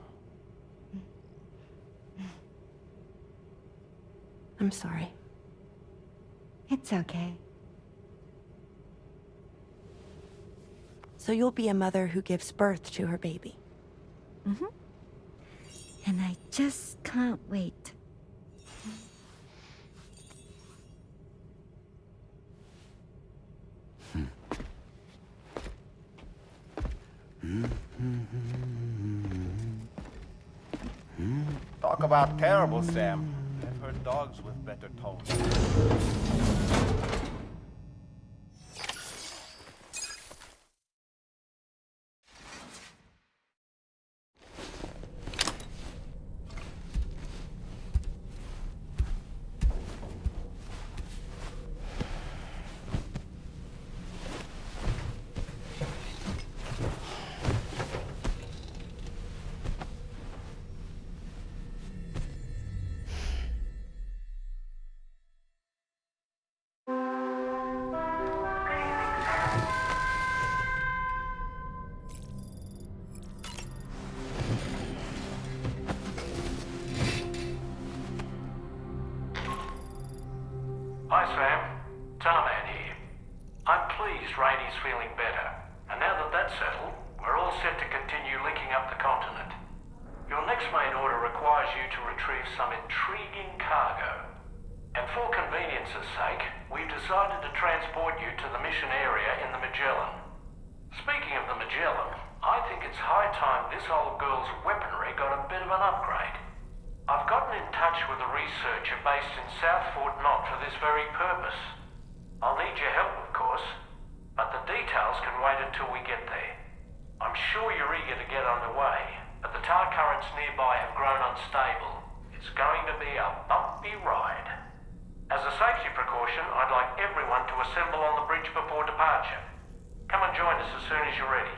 I'm sorry. It's okay. So you'll be a mother who gives birth to her baby. Mm-hmm. And I just can't wait. Talk about terrible, Sam. I've heard dogs with better tones. Hi, Sam. Tarman here. I'm pleased Rainey's feeling better. And now that that's settled, we're all set to continue linking up the continent. Your next main order requires you to retrieve some intriguing cargo. And for convenience's sake, we've decided to transport you to the mission area in the Magellan. Speaking of the Magellan, I think it's high time this old girl's weaponry got a bit of an upgrade. I've gotten in touch with a researcher based in South Fort Knott for this very purpose. I'll need your help, of course, but the details can wait until we get there. I'm sure you're eager to get underway, but the tar currents nearby have grown unstable. It's going to be a bumpy ride. As a safety precaution, I'd like everyone to assemble on the bridge before departure. Come and join us as soon as you're ready.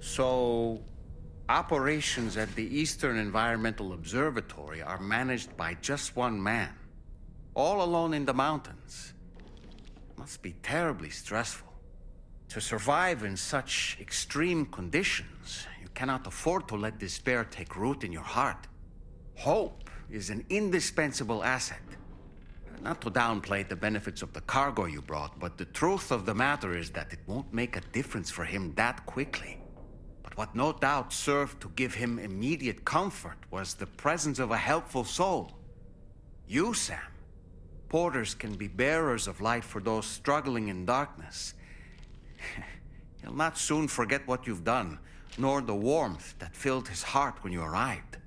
So, operations at the Eastern Environmental Observatory are managed by just one man, all alone in the mountains. Must be terribly stressful. To survive in such extreme conditions, you cannot afford to let despair take root in your heart. Hope is an indispensable asset. Not to downplay the benefits of the cargo you brought, but the truth of the matter is that it won't make a difference for him that quickly. But what no doubt served to give him immediate comfort was the presence of a helpful soul. You, Sam. Porters can be bearers of light for those struggling in darkness. He'll not soon forget what you've done, nor the warmth that filled his heart when you arrived.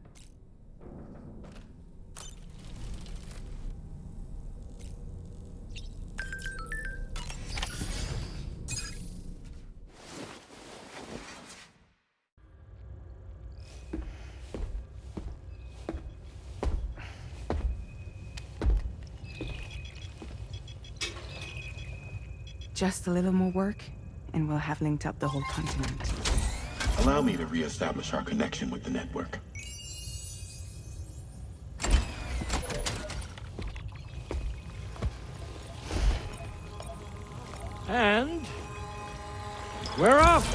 Just a little more work, and we'll have linked up the whole continent. Allow me to reestablish our connection with the network. And we're off!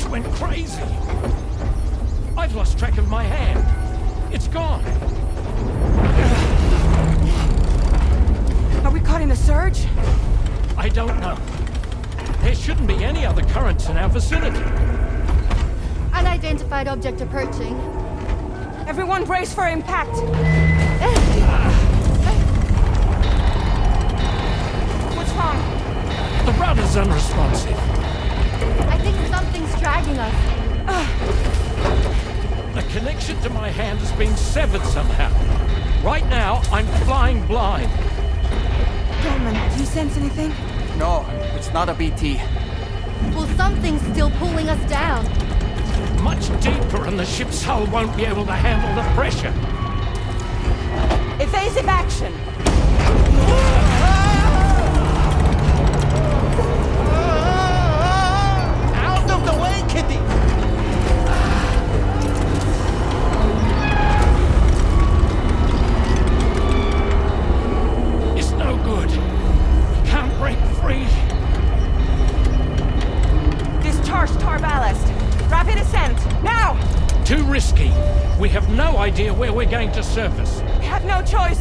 Went crazy. I've lost track of my hand. It's gone. Are we caught in a surge? I don't know. There shouldn't be any other currents in our vicinity. Unidentified object approaching. Everyone brace for impact. What's wrong? The rudder's unresponsive. I think something's dragging us. The connection to my hand has been severed somehow. Right now, I'm flying blind. Deadman, do you sense anything? No, it's not a BT. Well, something's still pulling us down. Much deeper, and the ship's hull won't be able to handle the pressure. Evasive action! Out of the way, Kitty! It's no good. Can't break free. Discharge tar ballast. Rapid ascent, now! Too risky. We have no idea where we're going to surface. We have no choice.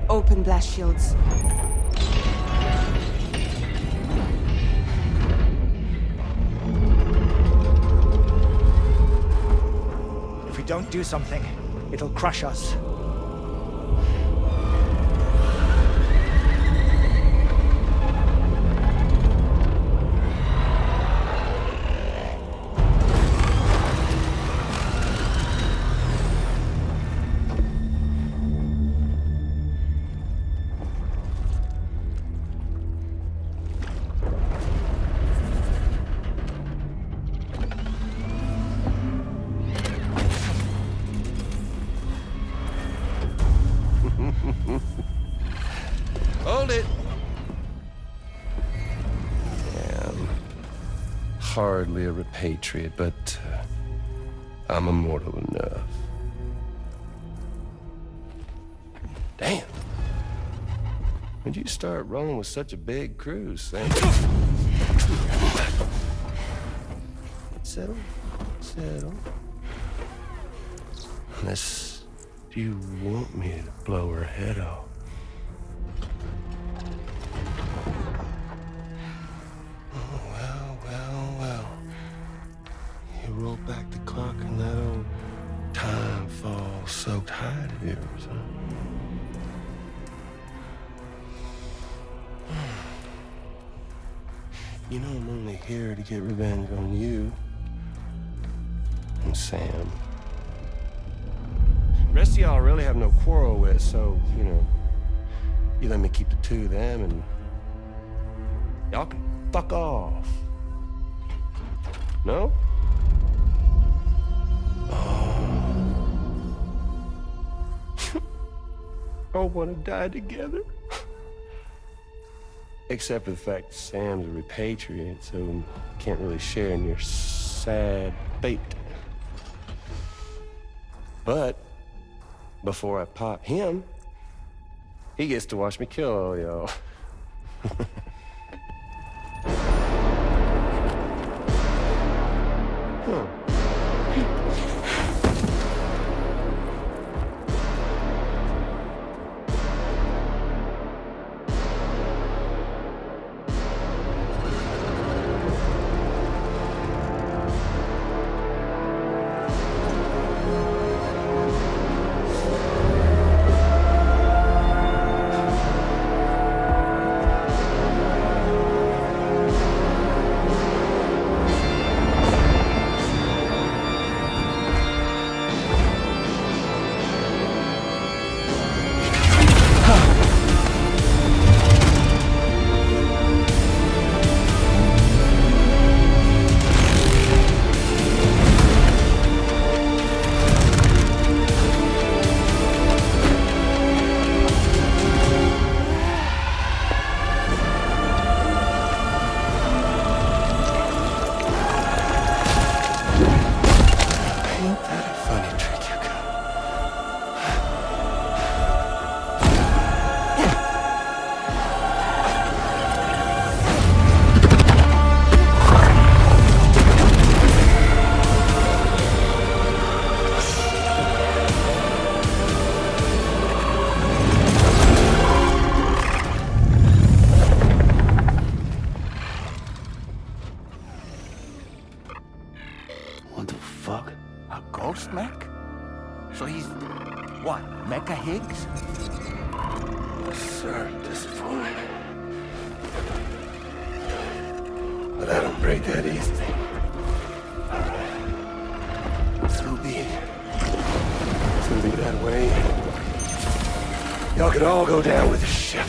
Open blast shields. If we don't do something, it'll crush us. Hold it. Damn. Hardly a repatriate, but I'm immortal enough. Damn. When'd you start rolling with such a big crew, Sam? Settle. Settle. Unless you want me to blow her head off. yours, huh? You know I'm only here to get revenge on you and Sam. The rest of y'all I really have no quarrel with, so, you know, you let me keep the two of them and y'all can fuck off. No? All want to die together. Except for the fact that Sam's a repatriate, so can't really share in your sad fate. But before I pop him, he gets to watch me kill all y'all. What the fuck? A ghost mech? So he's... what, Mecha Higgs? Sir, disappointed. But I don't break that easy. All right. So be it. It's gonna be that way. Y'all could all go down with the ship.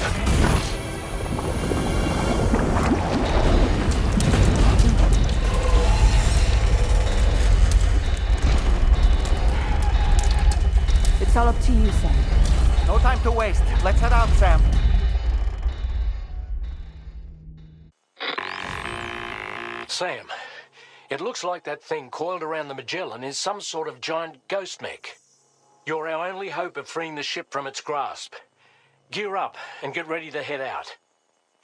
It's all up to you, Sam. No time to waste. Let's head out, Sam. Sam, it looks like that thing coiled around the Magellan is some sort of giant ghost mech. You're our only hope of freeing the ship from its grasp. Gear up and get ready to head out.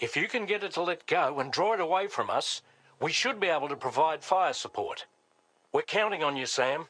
If you can get it to let go and draw it away from us, we should be able to provide fire support. We're counting on you, Sam.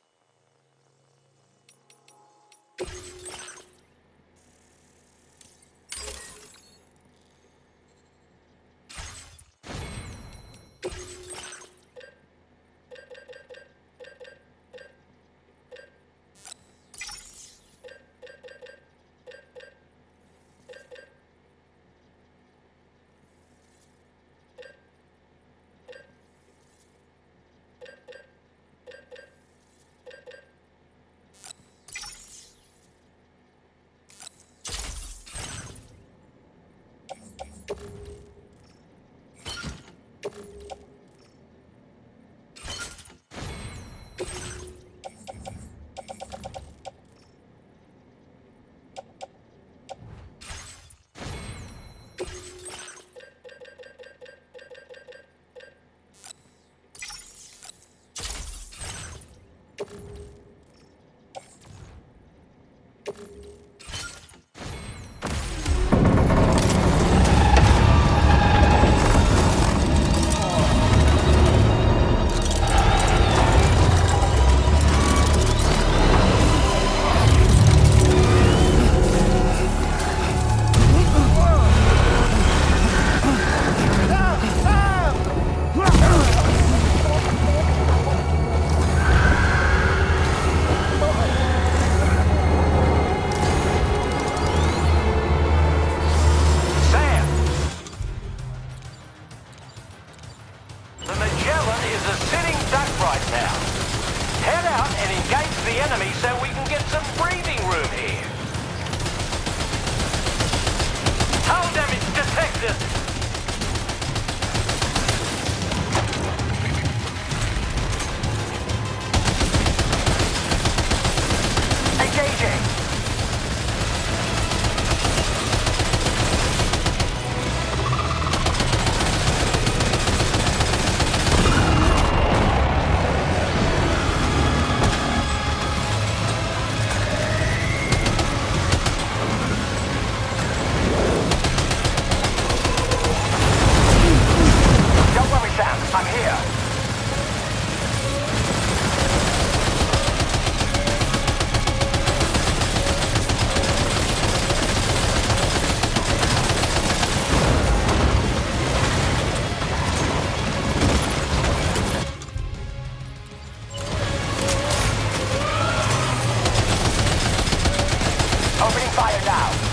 fire now!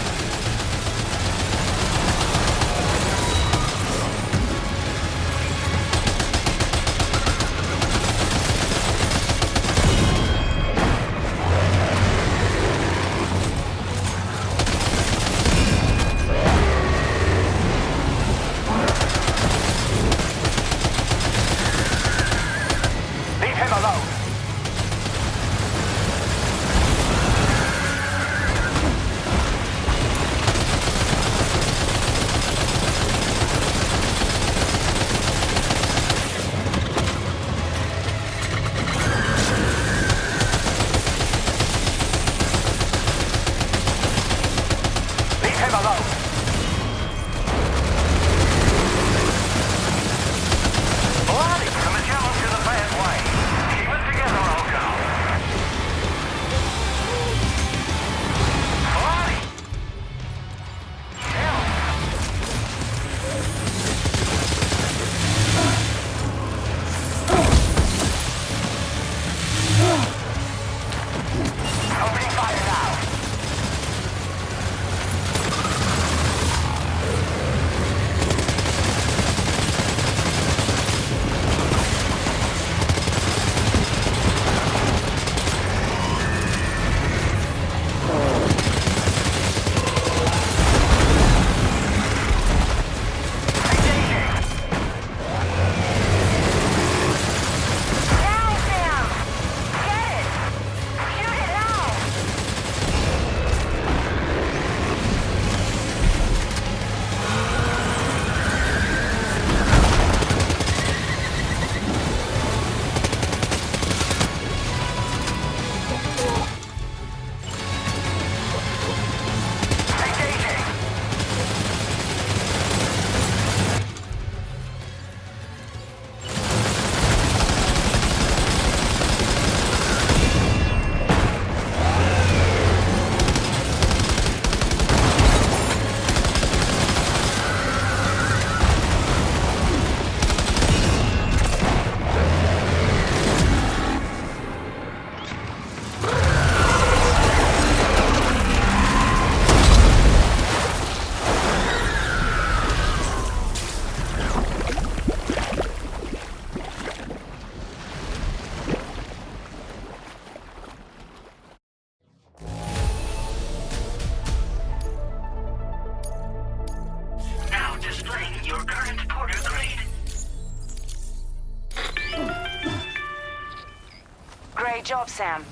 Great job, Sam.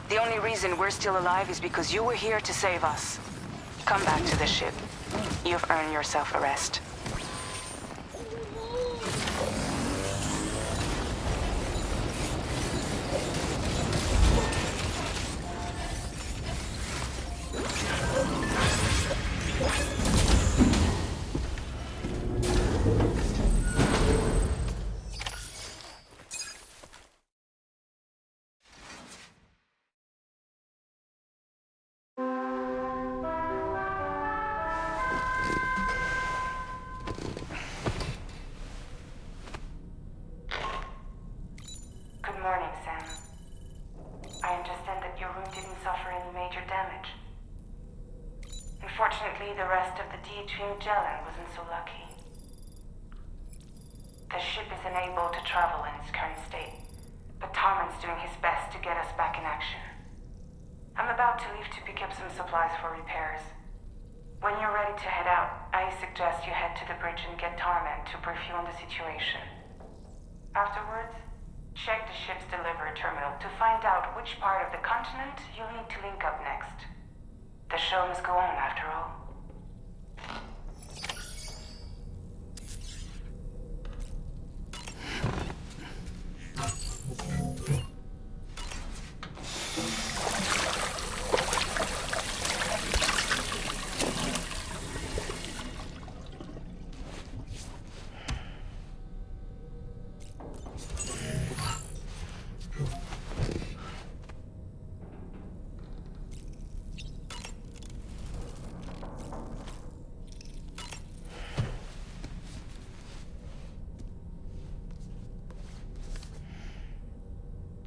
The only reason we're still alive is because you were here to save us. Come back to the ship. You've earned yourself a rest. Good morning, Sam. I understand that your room didn't suffer any major damage. Unfortunately, the rest of the DHV Magellan wasn't so lucky. The ship is unable to travel in its current state, but Tarman's doing his best to get us back in action. I'm about to leave to pick up some supplies for repairs. When you're ready to head out, I suggest you head to the bridge and get Tarman to brief you on the situation. Afterwards, check the ship's delivery terminal to find out which part of the continent you'll need to link up next. The show must go on, after all.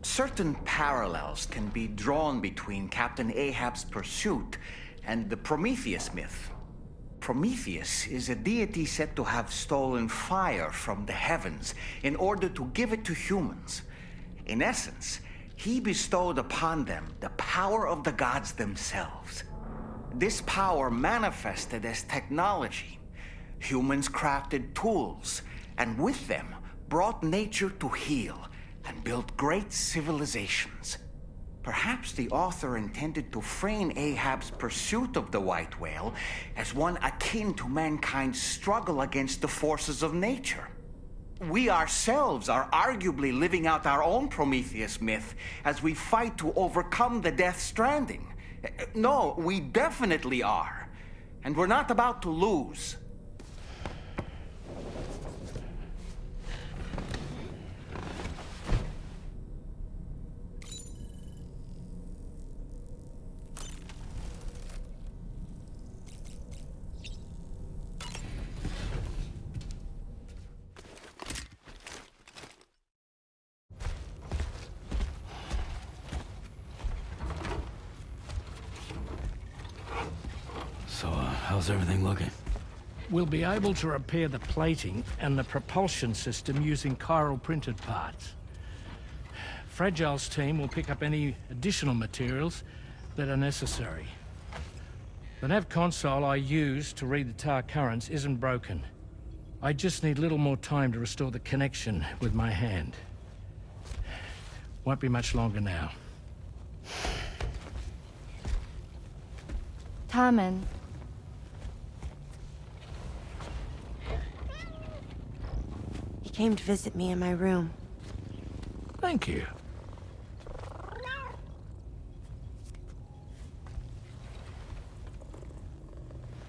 Certain parallels can be drawn between Captain Ahab's pursuit and the Prometheus myth. Prometheus is a deity said to have stolen fire from the heavens in order to give it to humans. In essence, he bestowed upon them the power of the gods themselves. This power manifested as technology. Humans crafted tools, and with them brought nature to heal and built great civilizations. Perhaps the author intended to frame Ahab's pursuit of the white whale as one akin to mankind's struggle against the forces of nature. We ourselves are arguably living out our own Prometheus myth as we fight to overcome the Death Stranding. No, we definitely are. And we're not about to lose. So, how's everything looking? We'll be able to repair the plating and the propulsion system using chiral printed parts. Fragile's team will pick up any additional materials that are necessary. The nav console I use to read the tower currents isn't broken. I just need a little more time to restore the connection with my hand. Won't be much longer now. Tarman. He came to visit me in my room. Thank you.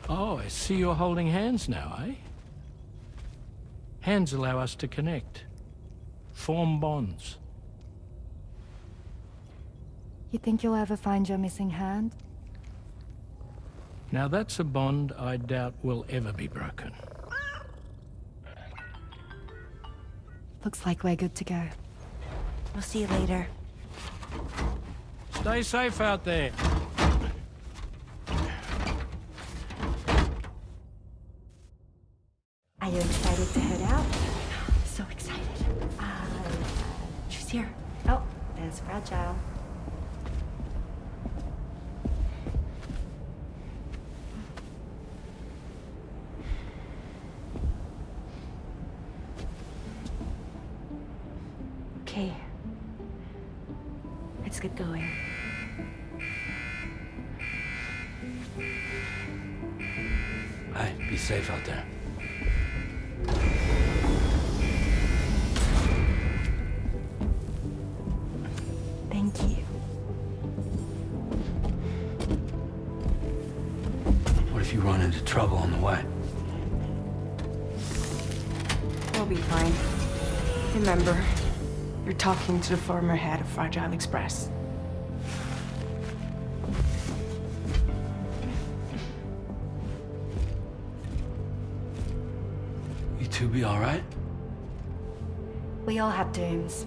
Oh, I see you're holding hands now, eh? Hands allow us to connect, form bonds. You think you'll ever find your missing hand? Now that's a bond I doubt will ever be broken. Looks like we're good to go. We'll see you later. Stay safe out there. Are you excited to head out? So excited. She's here. Oh, there's Fragile. Okay. Let's get going. Hey, be safe out there. Thank you. What if you run into trouble on the way? We'll be fine. Remember, you're talking to the former head of Fragile Express. You two be all right? We all have dooms.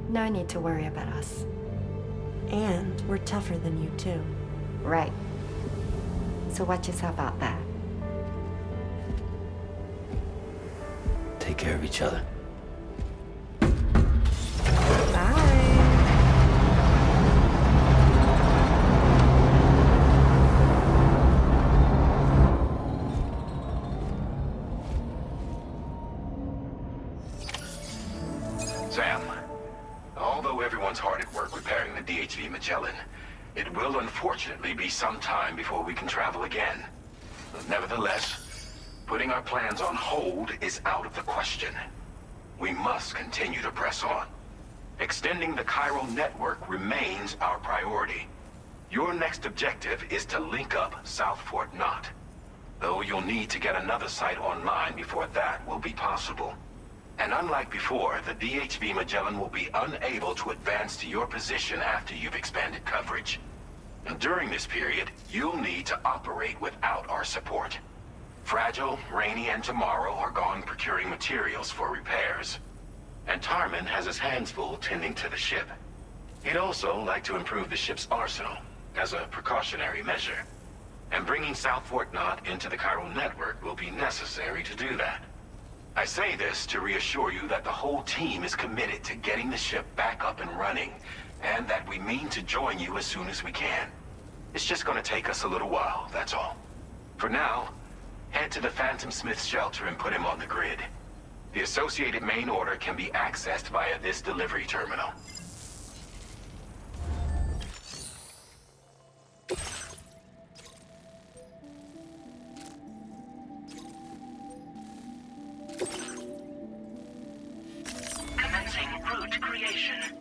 No need to worry about us. And we're tougher than you, too. Right. So watch yourself out there. Take care of each other. Sam, although everyone's hard at work repairing the DHV Magellan, it will unfortunately be some time before we can travel again. Nevertheless, putting our plans on hold is out of the question. We must continue to press on. Extending the chiral network remains our priority. Your next objective is to link up South Fort Knot. Though you'll need to get another site online before that will be possible. And unlike before, the DHV Magellan will be unable to advance to your position after you've expanded coverage. And during this period, you'll need to operate without our support. Fragile, Rainey, and Tomorrow are gone procuring materials for repairs. And Tarman has his hands full tending to the ship. He'd also like to improve the ship's arsenal, as a precautionary measure. And bringing South Fort Knot into the chiral network will be necessary to do that. I say this to reassure you that the whole team is committed to getting the ship back up and running, and that we mean to join you as soon as we can. It's just gonna take us a little while, that's all. For now, head to the Phantom Smith's shelter and put him on the grid. The associated main order can be accessed via this delivery terminal. Commencing route creation.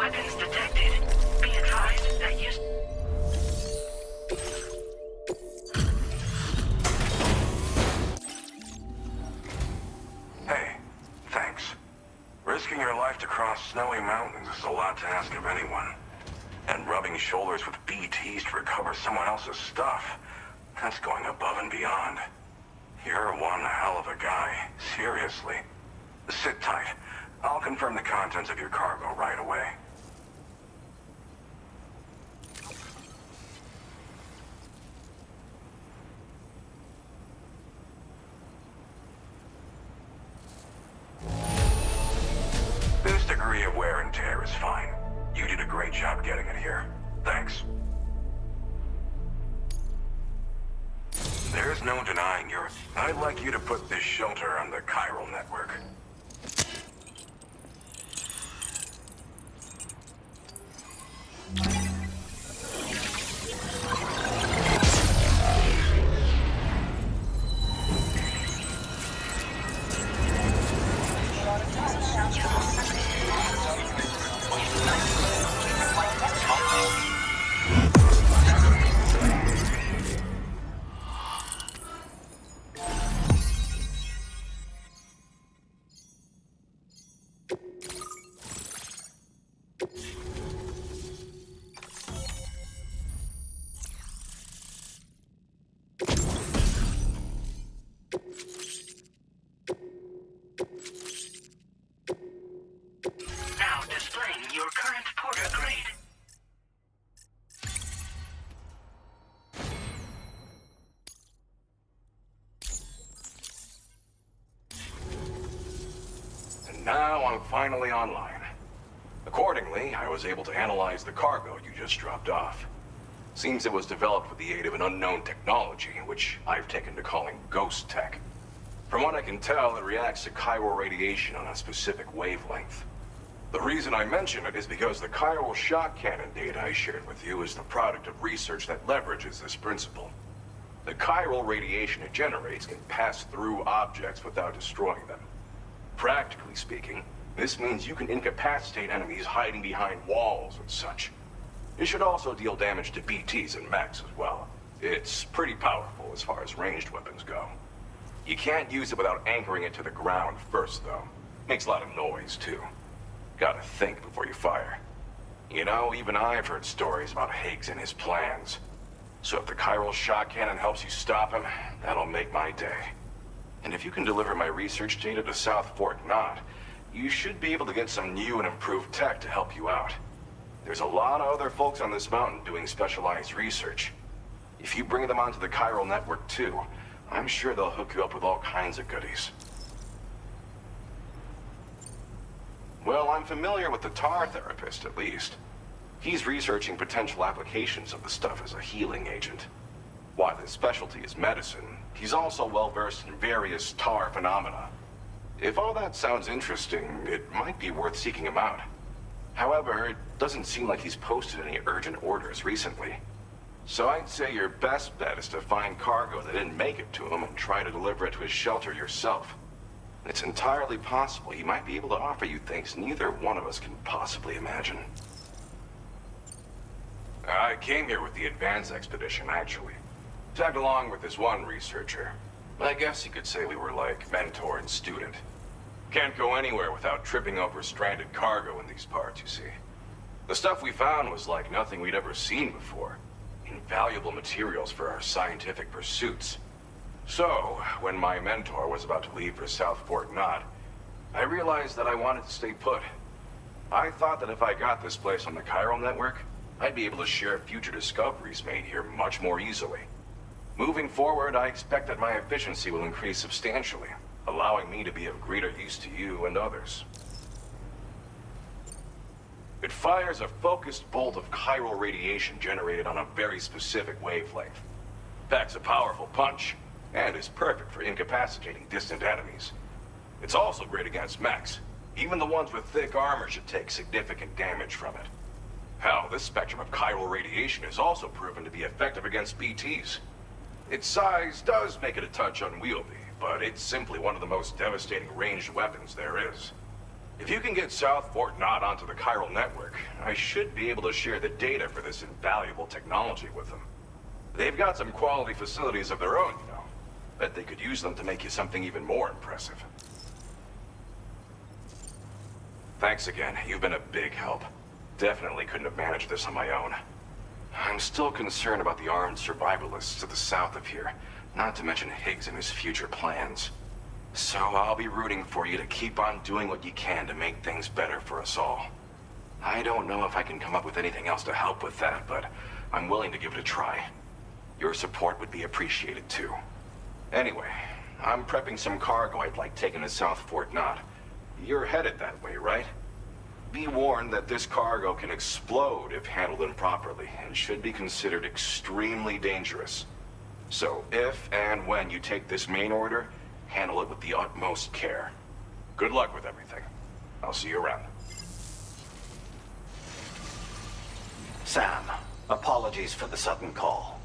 weapons detected. Be advised that use... Hey, thanks. Risking your life to cross snowy mountains is a lot to ask of anyone. And rubbing shoulders with BTs to recover someone else's stuff, that's going above and beyond. You're one hell of a guy, seriously. Sit tight. I'll confirm the contents of your cargo right away. This degree of wear and tear is fine. You did a great job getting it here. Thanks. There's no denying I'd like you to put this shelter on the chiral network. Now displaying your current porter grade. And now I'm finally online. Accordingly, I was able to analyze the cargo you just dropped off. Seems it was developed with the aid of an unknown technology, which I've taken to calling ghost tech. From what I can tell, it reacts to chiral radiation on a specific wavelength. The reason I mention it is because the chiral shock cannon data I shared with you is the product of research that leverages this principle. The chiral radiation it generates can pass through objects without destroying them. Practically speaking, this means you can incapacitate enemies hiding behind walls and such. It should also deal damage to BTs and mechs as well. It's pretty powerful as far as ranged weapons go. You can't use it without anchoring it to the ground first, though. Makes a lot of noise, too. Gotta think before you fire. You know, even I've heard stories about Higgs and his plans. So if the chiral shock cannon helps you stop him, that'll make my day. And if you can deliver my research data to South Fort Knot, you should be able to get some new and improved tech to help you out. There's a lot of other folks on this mountain doing specialized research. If you bring them onto the chiral network too, I'm sure they'll hook you up with all kinds of goodies. Well, I'm familiar with the tar therapist, at least. He's researching potential applications of the stuff as a healing agent. While his specialty is medicine, he's also well-versed in various tar phenomena. If all that sounds interesting, it might be worth seeking him out. However, it doesn't seem like he's posted any urgent orders recently. So I'd say your best bet is to find cargo that didn't make it to him and try to deliver it to his shelter yourself. It's entirely possible he might be able to offer you things neither one of us can possibly imagine. I came here with the advance expedition, actually. Tagged along with this one researcher. I guess you could say we were like mentor and student. Can't go anywhere without tripping over stranded cargo in these parts, you see. The stuff we found was like nothing we'd ever seen before. Invaluable materials for our scientific pursuits. So, when my mentor was about to leave for South Fort Knot, I realized that I wanted to stay put. I thought that if I got this place on the chiral network, I'd be able to share future discoveries made here much more easily. Moving forward, I expect that my efficiency will increase substantially, allowing me to be of greater use to you and others. It fires a focused bolt of chiral radiation generated on a very specific wavelength. Packs a powerful punch, and is perfect for incapacitating distant enemies. It's also great against mechs. Even the ones with thick armor should take significant damage from it. Hell, this spectrum of chiral radiation is also proven to be effective against BTs. Its size does make it a touch unwieldy, but it's simply one of the most devastating ranged weapons there is. If you can get South Fort Knott onto the chiral network, I should be able to share the data for this invaluable technology with them. They've got some quality facilities of their own, you know. Bet they could use them to make you something even more impressive. Thanks again. You've been a big help. Definitely couldn't have managed this on my own. I'm still concerned about the armed survivalists to the south of here, not to mention Higgs and his future plans. So I'll be rooting for you to keep on doing what you can to make things better for us all. I don't know if I can come up with anything else to help with that, but I'm willing to give it a try. Your support would be appreciated too. Anyway, I'm prepping some cargo I'd like taken to South Fort Knott. You're headed that way, right? Be warned that this cargo can explode if handled improperly, and should be considered extremely dangerous. So if and when you take this main order, handle it with the utmost care. Good luck with everything. I'll see you around. Sam, apologies for the sudden call.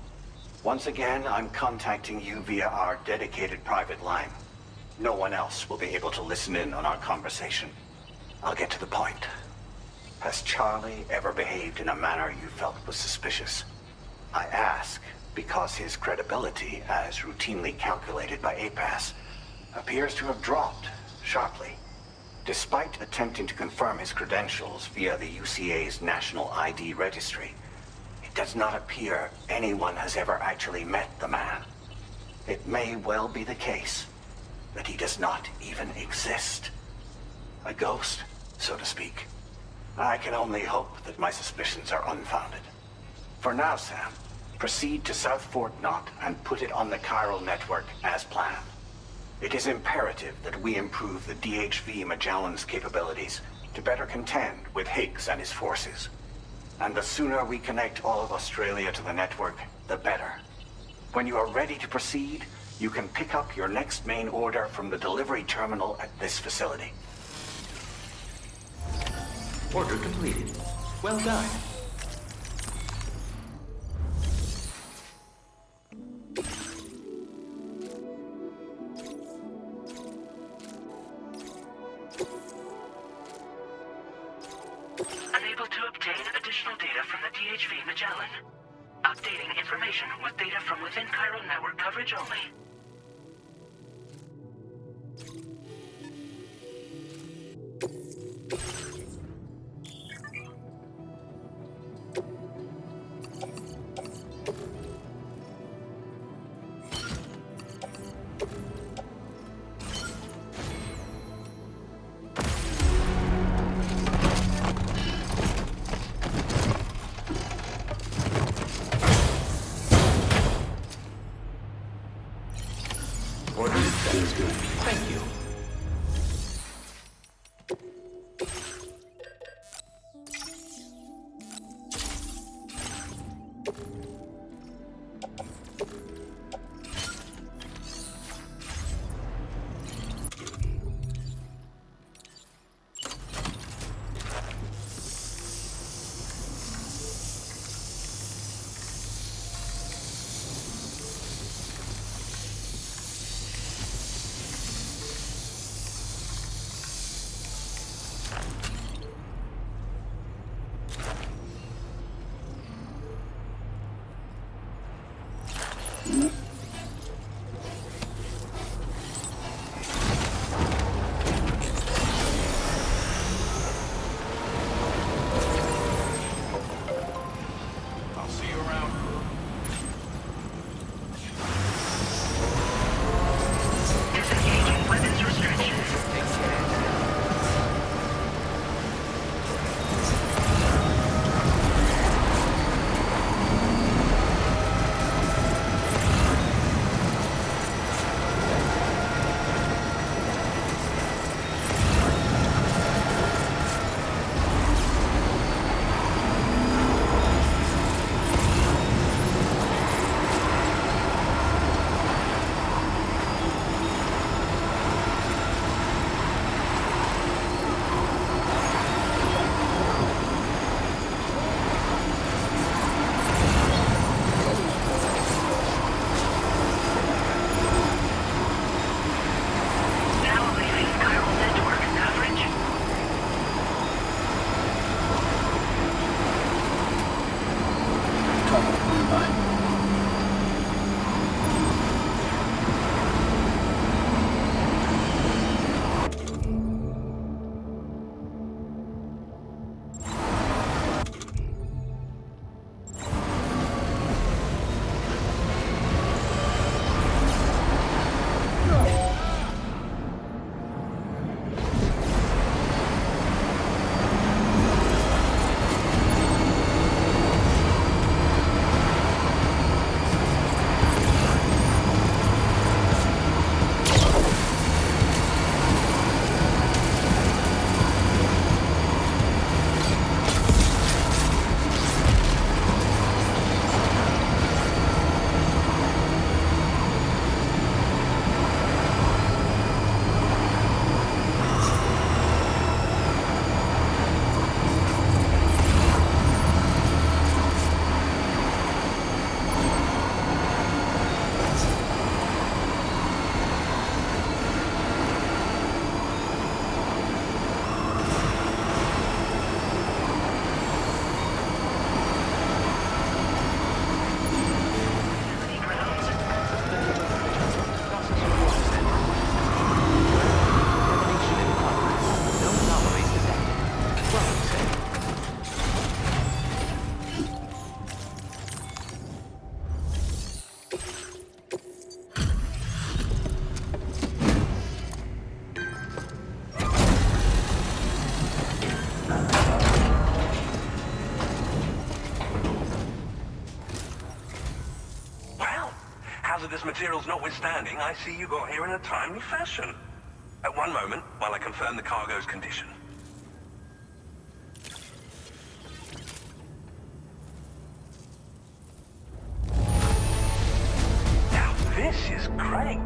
Once again, I'm contacting you via our dedicated private line. No one else will be able to listen in on our conversation. I'll get to the point. Has Charlie ever behaved in a manner you felt was suspicious? I ask because his credibility, as routinely calculated by APAS, appears to have dropped sharply. Despite attempting to confirm his credentials via the UCA's National ID Registry, it does not appear anyone has ever actually met the man. It may well be the case that he does not even exist. A ghost, so to speak. I can only hope that my suspicions are unfounded. For now, Sam, proceed to South Fort Knott and put it on the chiral network as planned. It is imperative that we improve the DHV Magellan's capabilities to better contend with Higgs and his forces. And the sooner we connect all of Australia to the network, the better. When you are ready to proceed, you can pick up your next main order from the delivery terminal at this facility. Order completed. Well done. Unable to obtain additional data from the DHV Magellan. Updating information with data from within chiral network coverage only. Order. That is good. Thank you. hazardous materials notwithstanding, I see you got here in a timely fashion. At one moment, while I confirm the cargo's condition. Now, this is great.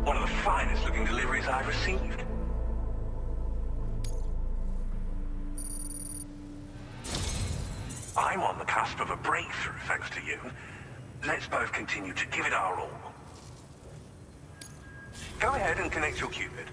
One of the finest looking deliveries I've received. I'm on the cusp of a breakthrough, thanks to you. Let's both continue to give it our all. Go ahead and connect your Cupid.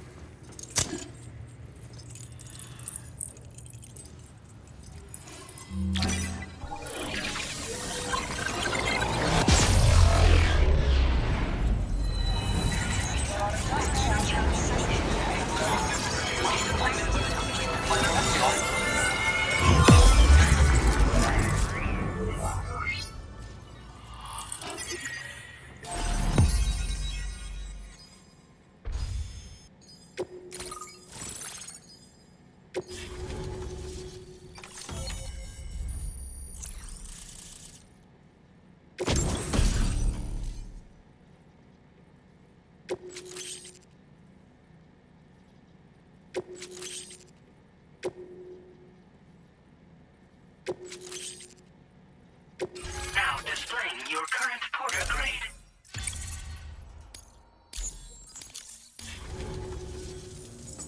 Now displaying your current porter grade.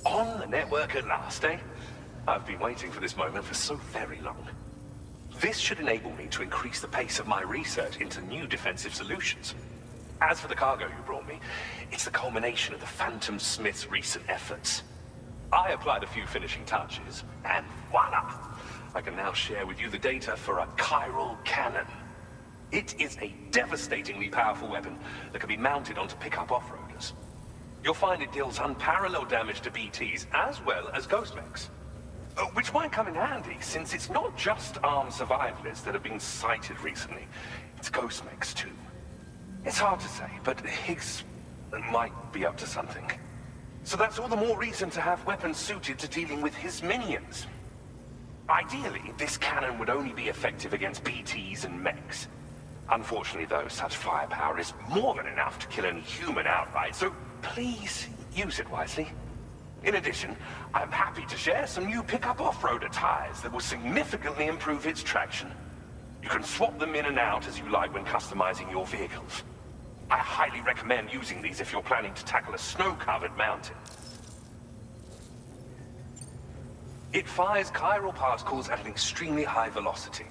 On the network at last, eh? I've been waiting for this moment for so very long. This should enable me to increase the pace of my research into new defensive solutions. As for the cargo you brought me, it's the culmination of the Phantom Smith's recent efforts. I applied a few finishing touches, and voila! I can now share with you the data for a chiral cannon. It is a devastatingly powerful weapon that can be mounted onto pickup off-roaders. You'll find it deals unparalleled damage to BTs as well as ghost mechs. Which might come in handy, since it's not just armed survivalists that have been sighted recently. It's ghost mechs too. It's hard to say, but Higgs might be up to something. So that's all the more reason to have weapons suited to dealing with his minions. Ideally, this cannon would only be effective against BTs and mechs. Unfortunately, though, such firepower is more than enough to kill any human outright, so please use it wisely. In addition, I'm happy to share some new pickup off-roader tires that will significantly improve its traction. You can swap them in and out as you like when customizing your vehicles. I highly recommend using these if you're planning to tackle a snow-covered mountain. It fires chiral particles at an extremely high velocity.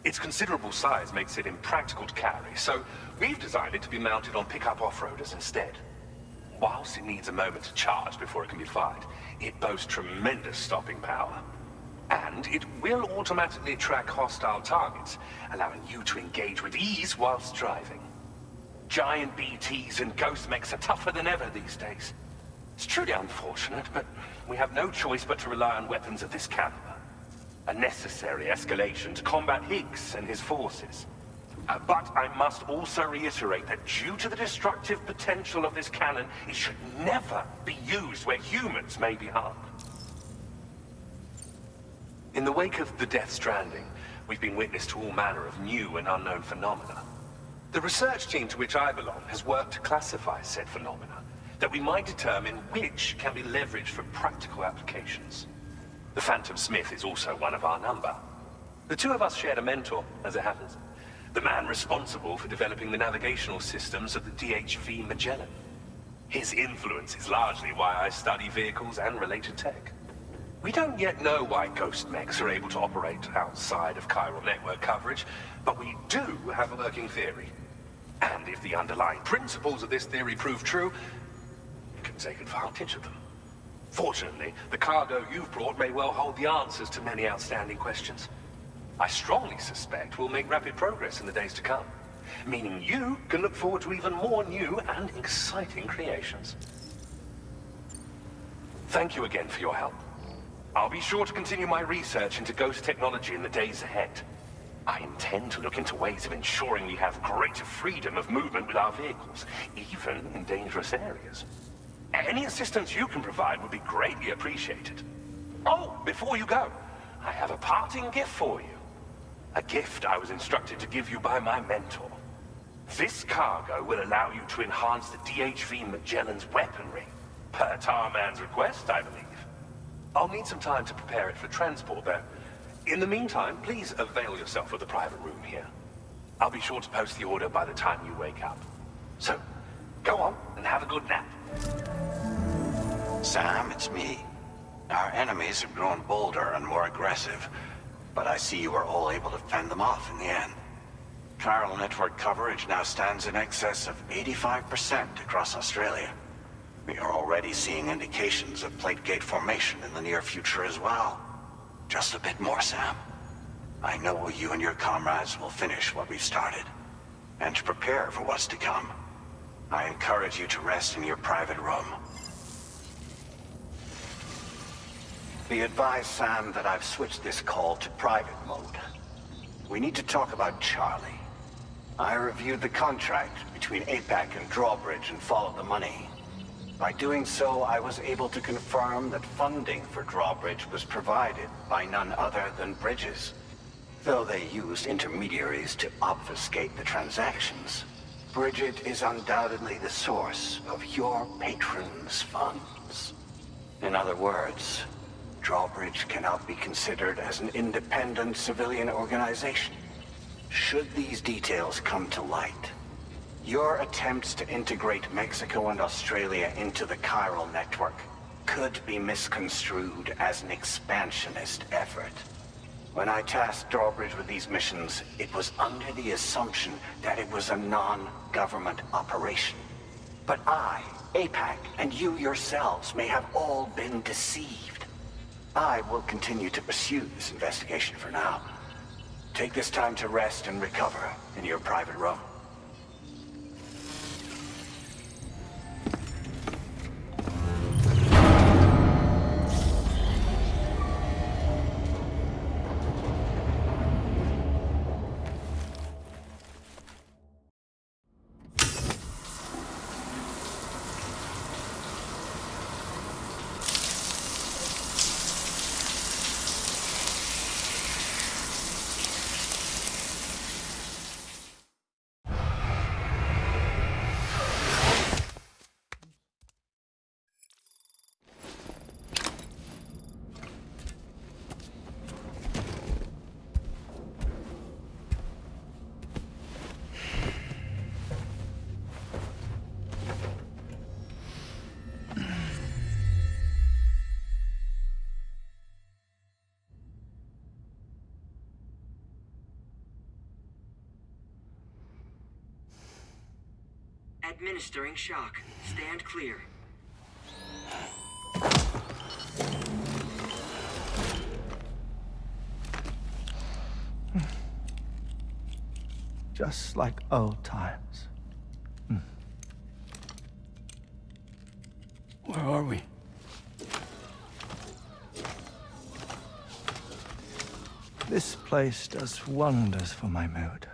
Its considerable size makes it impractical to carry, so we've designed it to be mounted on pickup off-roaders instead. Whilst it needs a moment to charge before it can be fired, it boasts tremendous stopping power. And it will automatically track hostile targets, allowing you to engage with ease whilst driving. Giant BTs and ghost mechs are tougher than ever these days. It's truly unfortunate, but we have no choice but to rely on weapons of this caliber. A necessary escalation to combat Higgs and his forces. But I must also reiterate that due to the destructive potential of this cannon, it should never be used where humans may be harmed. In the wake of the Death Stranding, we've been witness to all manner of new and unknown phenomena. The research team to which I belong has worked to classify said phenomena, that we might determine which can be leveraged for practical applications. The Phantom Smith is also one of our number. The two of us shared a mentor, as it happens. The man responsible for developing the navigational systems of the DHV Magellan. His influence is largely why I study vehicles and related tech. We don't yet know why ghost mechs are able to operate outside of chiral network coverage, but we do have a working theory. And if the underlying principles of this theory prove true, we can take advantage of them. Fortunately, the cargo you've brought may well hold the answers to many outstanding questions. I strongly suspect we'll make rapid progress in the days to come, meaning you can look forward to even more new and exciting creations. Thank you again for your help. I'll be sure to continue my research into ghost technology in the days ahead. I intend to look into ways of ensuring we have greater freedom of movement with our vehicles, even in dangerous areas. Any assistance you can provide would be greatly appreciated. Oh, before you go, I have a parting gift for you. A gift I was instructed to give you by my mentor. This cargo will allow you to enhance the DHV Magellan's weaponry. Per Tarman's request, I believe. I'll need some time to prepare it for transport, though. In the meantime, please avail yourself of the private room here. I'll be sure to post the order by the time you wake up. So, go on and have a good nap. Sam, it's me. Our enemies have grown bolder and more aggressive, but I see you were all able to fend them off in the end. Chiral network coverage now stands in excess of 85% across Australia. We are already seeing indications of plate gate formation in the near future as well. Just a bit more, Sam. I know you and your comrades will finish what we've started, and to prepare for what's to come. I encourage you to rest in your private room. Be advised, Sam, that I've switched this call to private mode. We need to talk about Charlie. I reviewed the contract between APAC and Drawbridge and followed the money. By doing so, I was able to confirm that funding for Drawbridge was provided by none other than Bridges. Though they used intermediaries to obfuscate the transactions, Bridget is undoubtedly the source of your patrons' funds. In other words, Drawbridge cannot be considered as an independent civilian organization. Should these details come to light, your attempts to integrate Mexico and Australia into the chiral network could be misconstrued as an expansionist effort. When I tasked Drawbridge with these missions, it was under the assumption that it was a non-government operation. But I, APAC, and you yourselves may have all been deceived. I will continue to pursue this investigation for now. Take this time to rest and recover in your private room. Administering shock. Stand clear. Just like old times. Where are we? This place does wonders for my mood.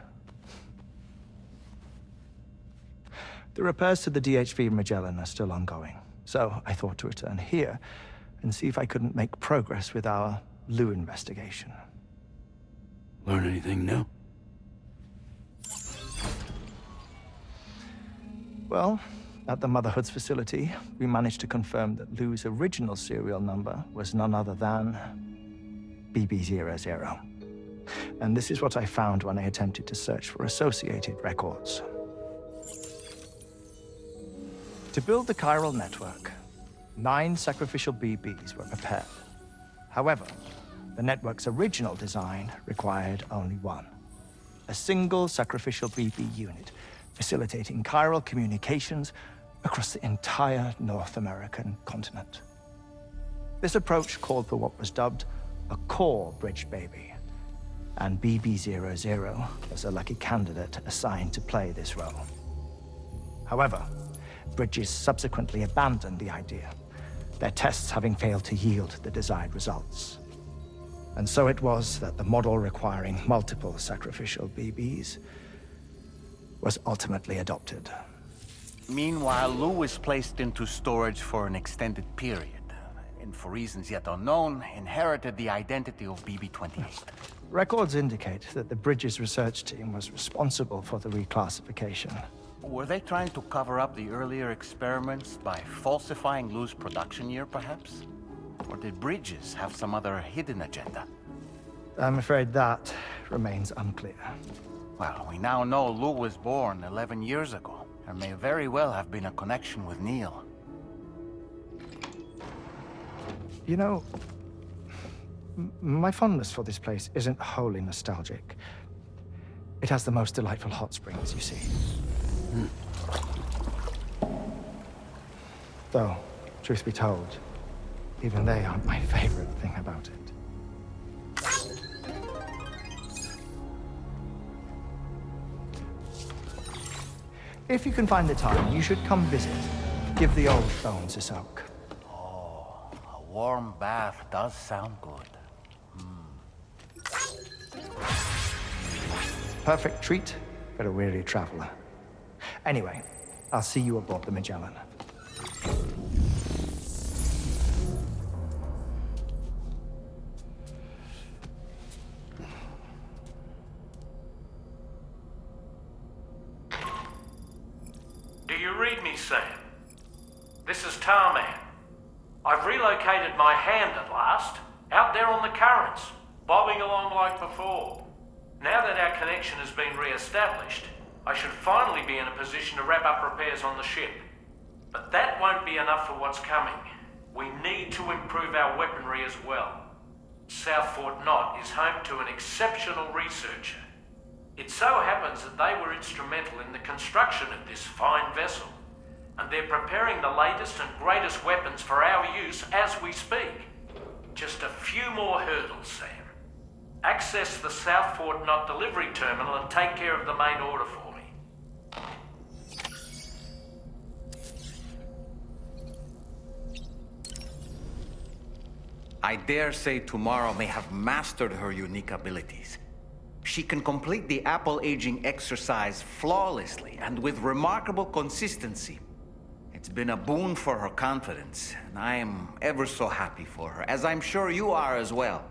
The repairs to the DHV Magellan are still ongoing, so I thought to return here and see if I couldn't make progress with our Lou investigation. Learn anything new? Well, at the Motherhood's facility, we managed to confirm that Lou's original serial number was none other than BB00. And this is what I found when I attempted to search for associated records. To build the chiral network, 9 sacrificial BBs were prepared. However, the network's original design required only 1. A single sacrificial BB unit, facilitating chiral communications across the entire North American continent. This approach called for what was dubbed a core bridge baby, and BB00 was a lucky candidate assigned to play this role. However, Bridges subsequently abandoned the idea, their tests having failed to yield the desired results. And so it was that the model requiring multiple sacrificial BBs was ultimately adopted. Meanwhile, Lou was placed into storage for an extended period. and for reasons yet unknown, inherited the identity of BB-28. Records indicate that the Bridges research team was responsible for the reclassification. Were they trying to cover up the earlier experiments by falsifying Lou's production year, perhaps? Or did Bridges have some other hidden agenda? I'm afraid that remains unclear. Well, we now know Lou was born 11 years ago. There may very well have been a connection with Neil. You know, my fondness for this place isn't wholly nostalgic. It has the most delightful hot springs, you see. Though, truth be told, even they aren't my favorite thing about it. If you can find the time, you should come visit. Give the old bones a soak. Oh, a warm bath does sound good. Perfect treat for a weary traveler. Anyway, I'll see you aboard the Magellan. Do you read me, Sam? This is Tarman. I've relocated my hand at last, out there on the currents, bobbing along like before. Now that our connection has been re-established, I should finally be in a position to wrap up repairs on the ship. But that won't be enough for what's coming. We need to improve our weaponry as well. South Fort Knot is home to an exceptional researcher. It so happens that they were instrumental in the construction of this fine vessel, and they're preparing the latest and greatest weapons for our use as we speak. Just a few more hurdles, Sam. Access the South Fort Knot delivery terminal and take care of the main order for me. I dare say Tomorrow may have mastered her unique abilities. She can complete the apple aging exercise flawlessly and with remarkable consistency. It's been a boon for her confidence, and I am ever so happy for her, as I'm sure you are as well.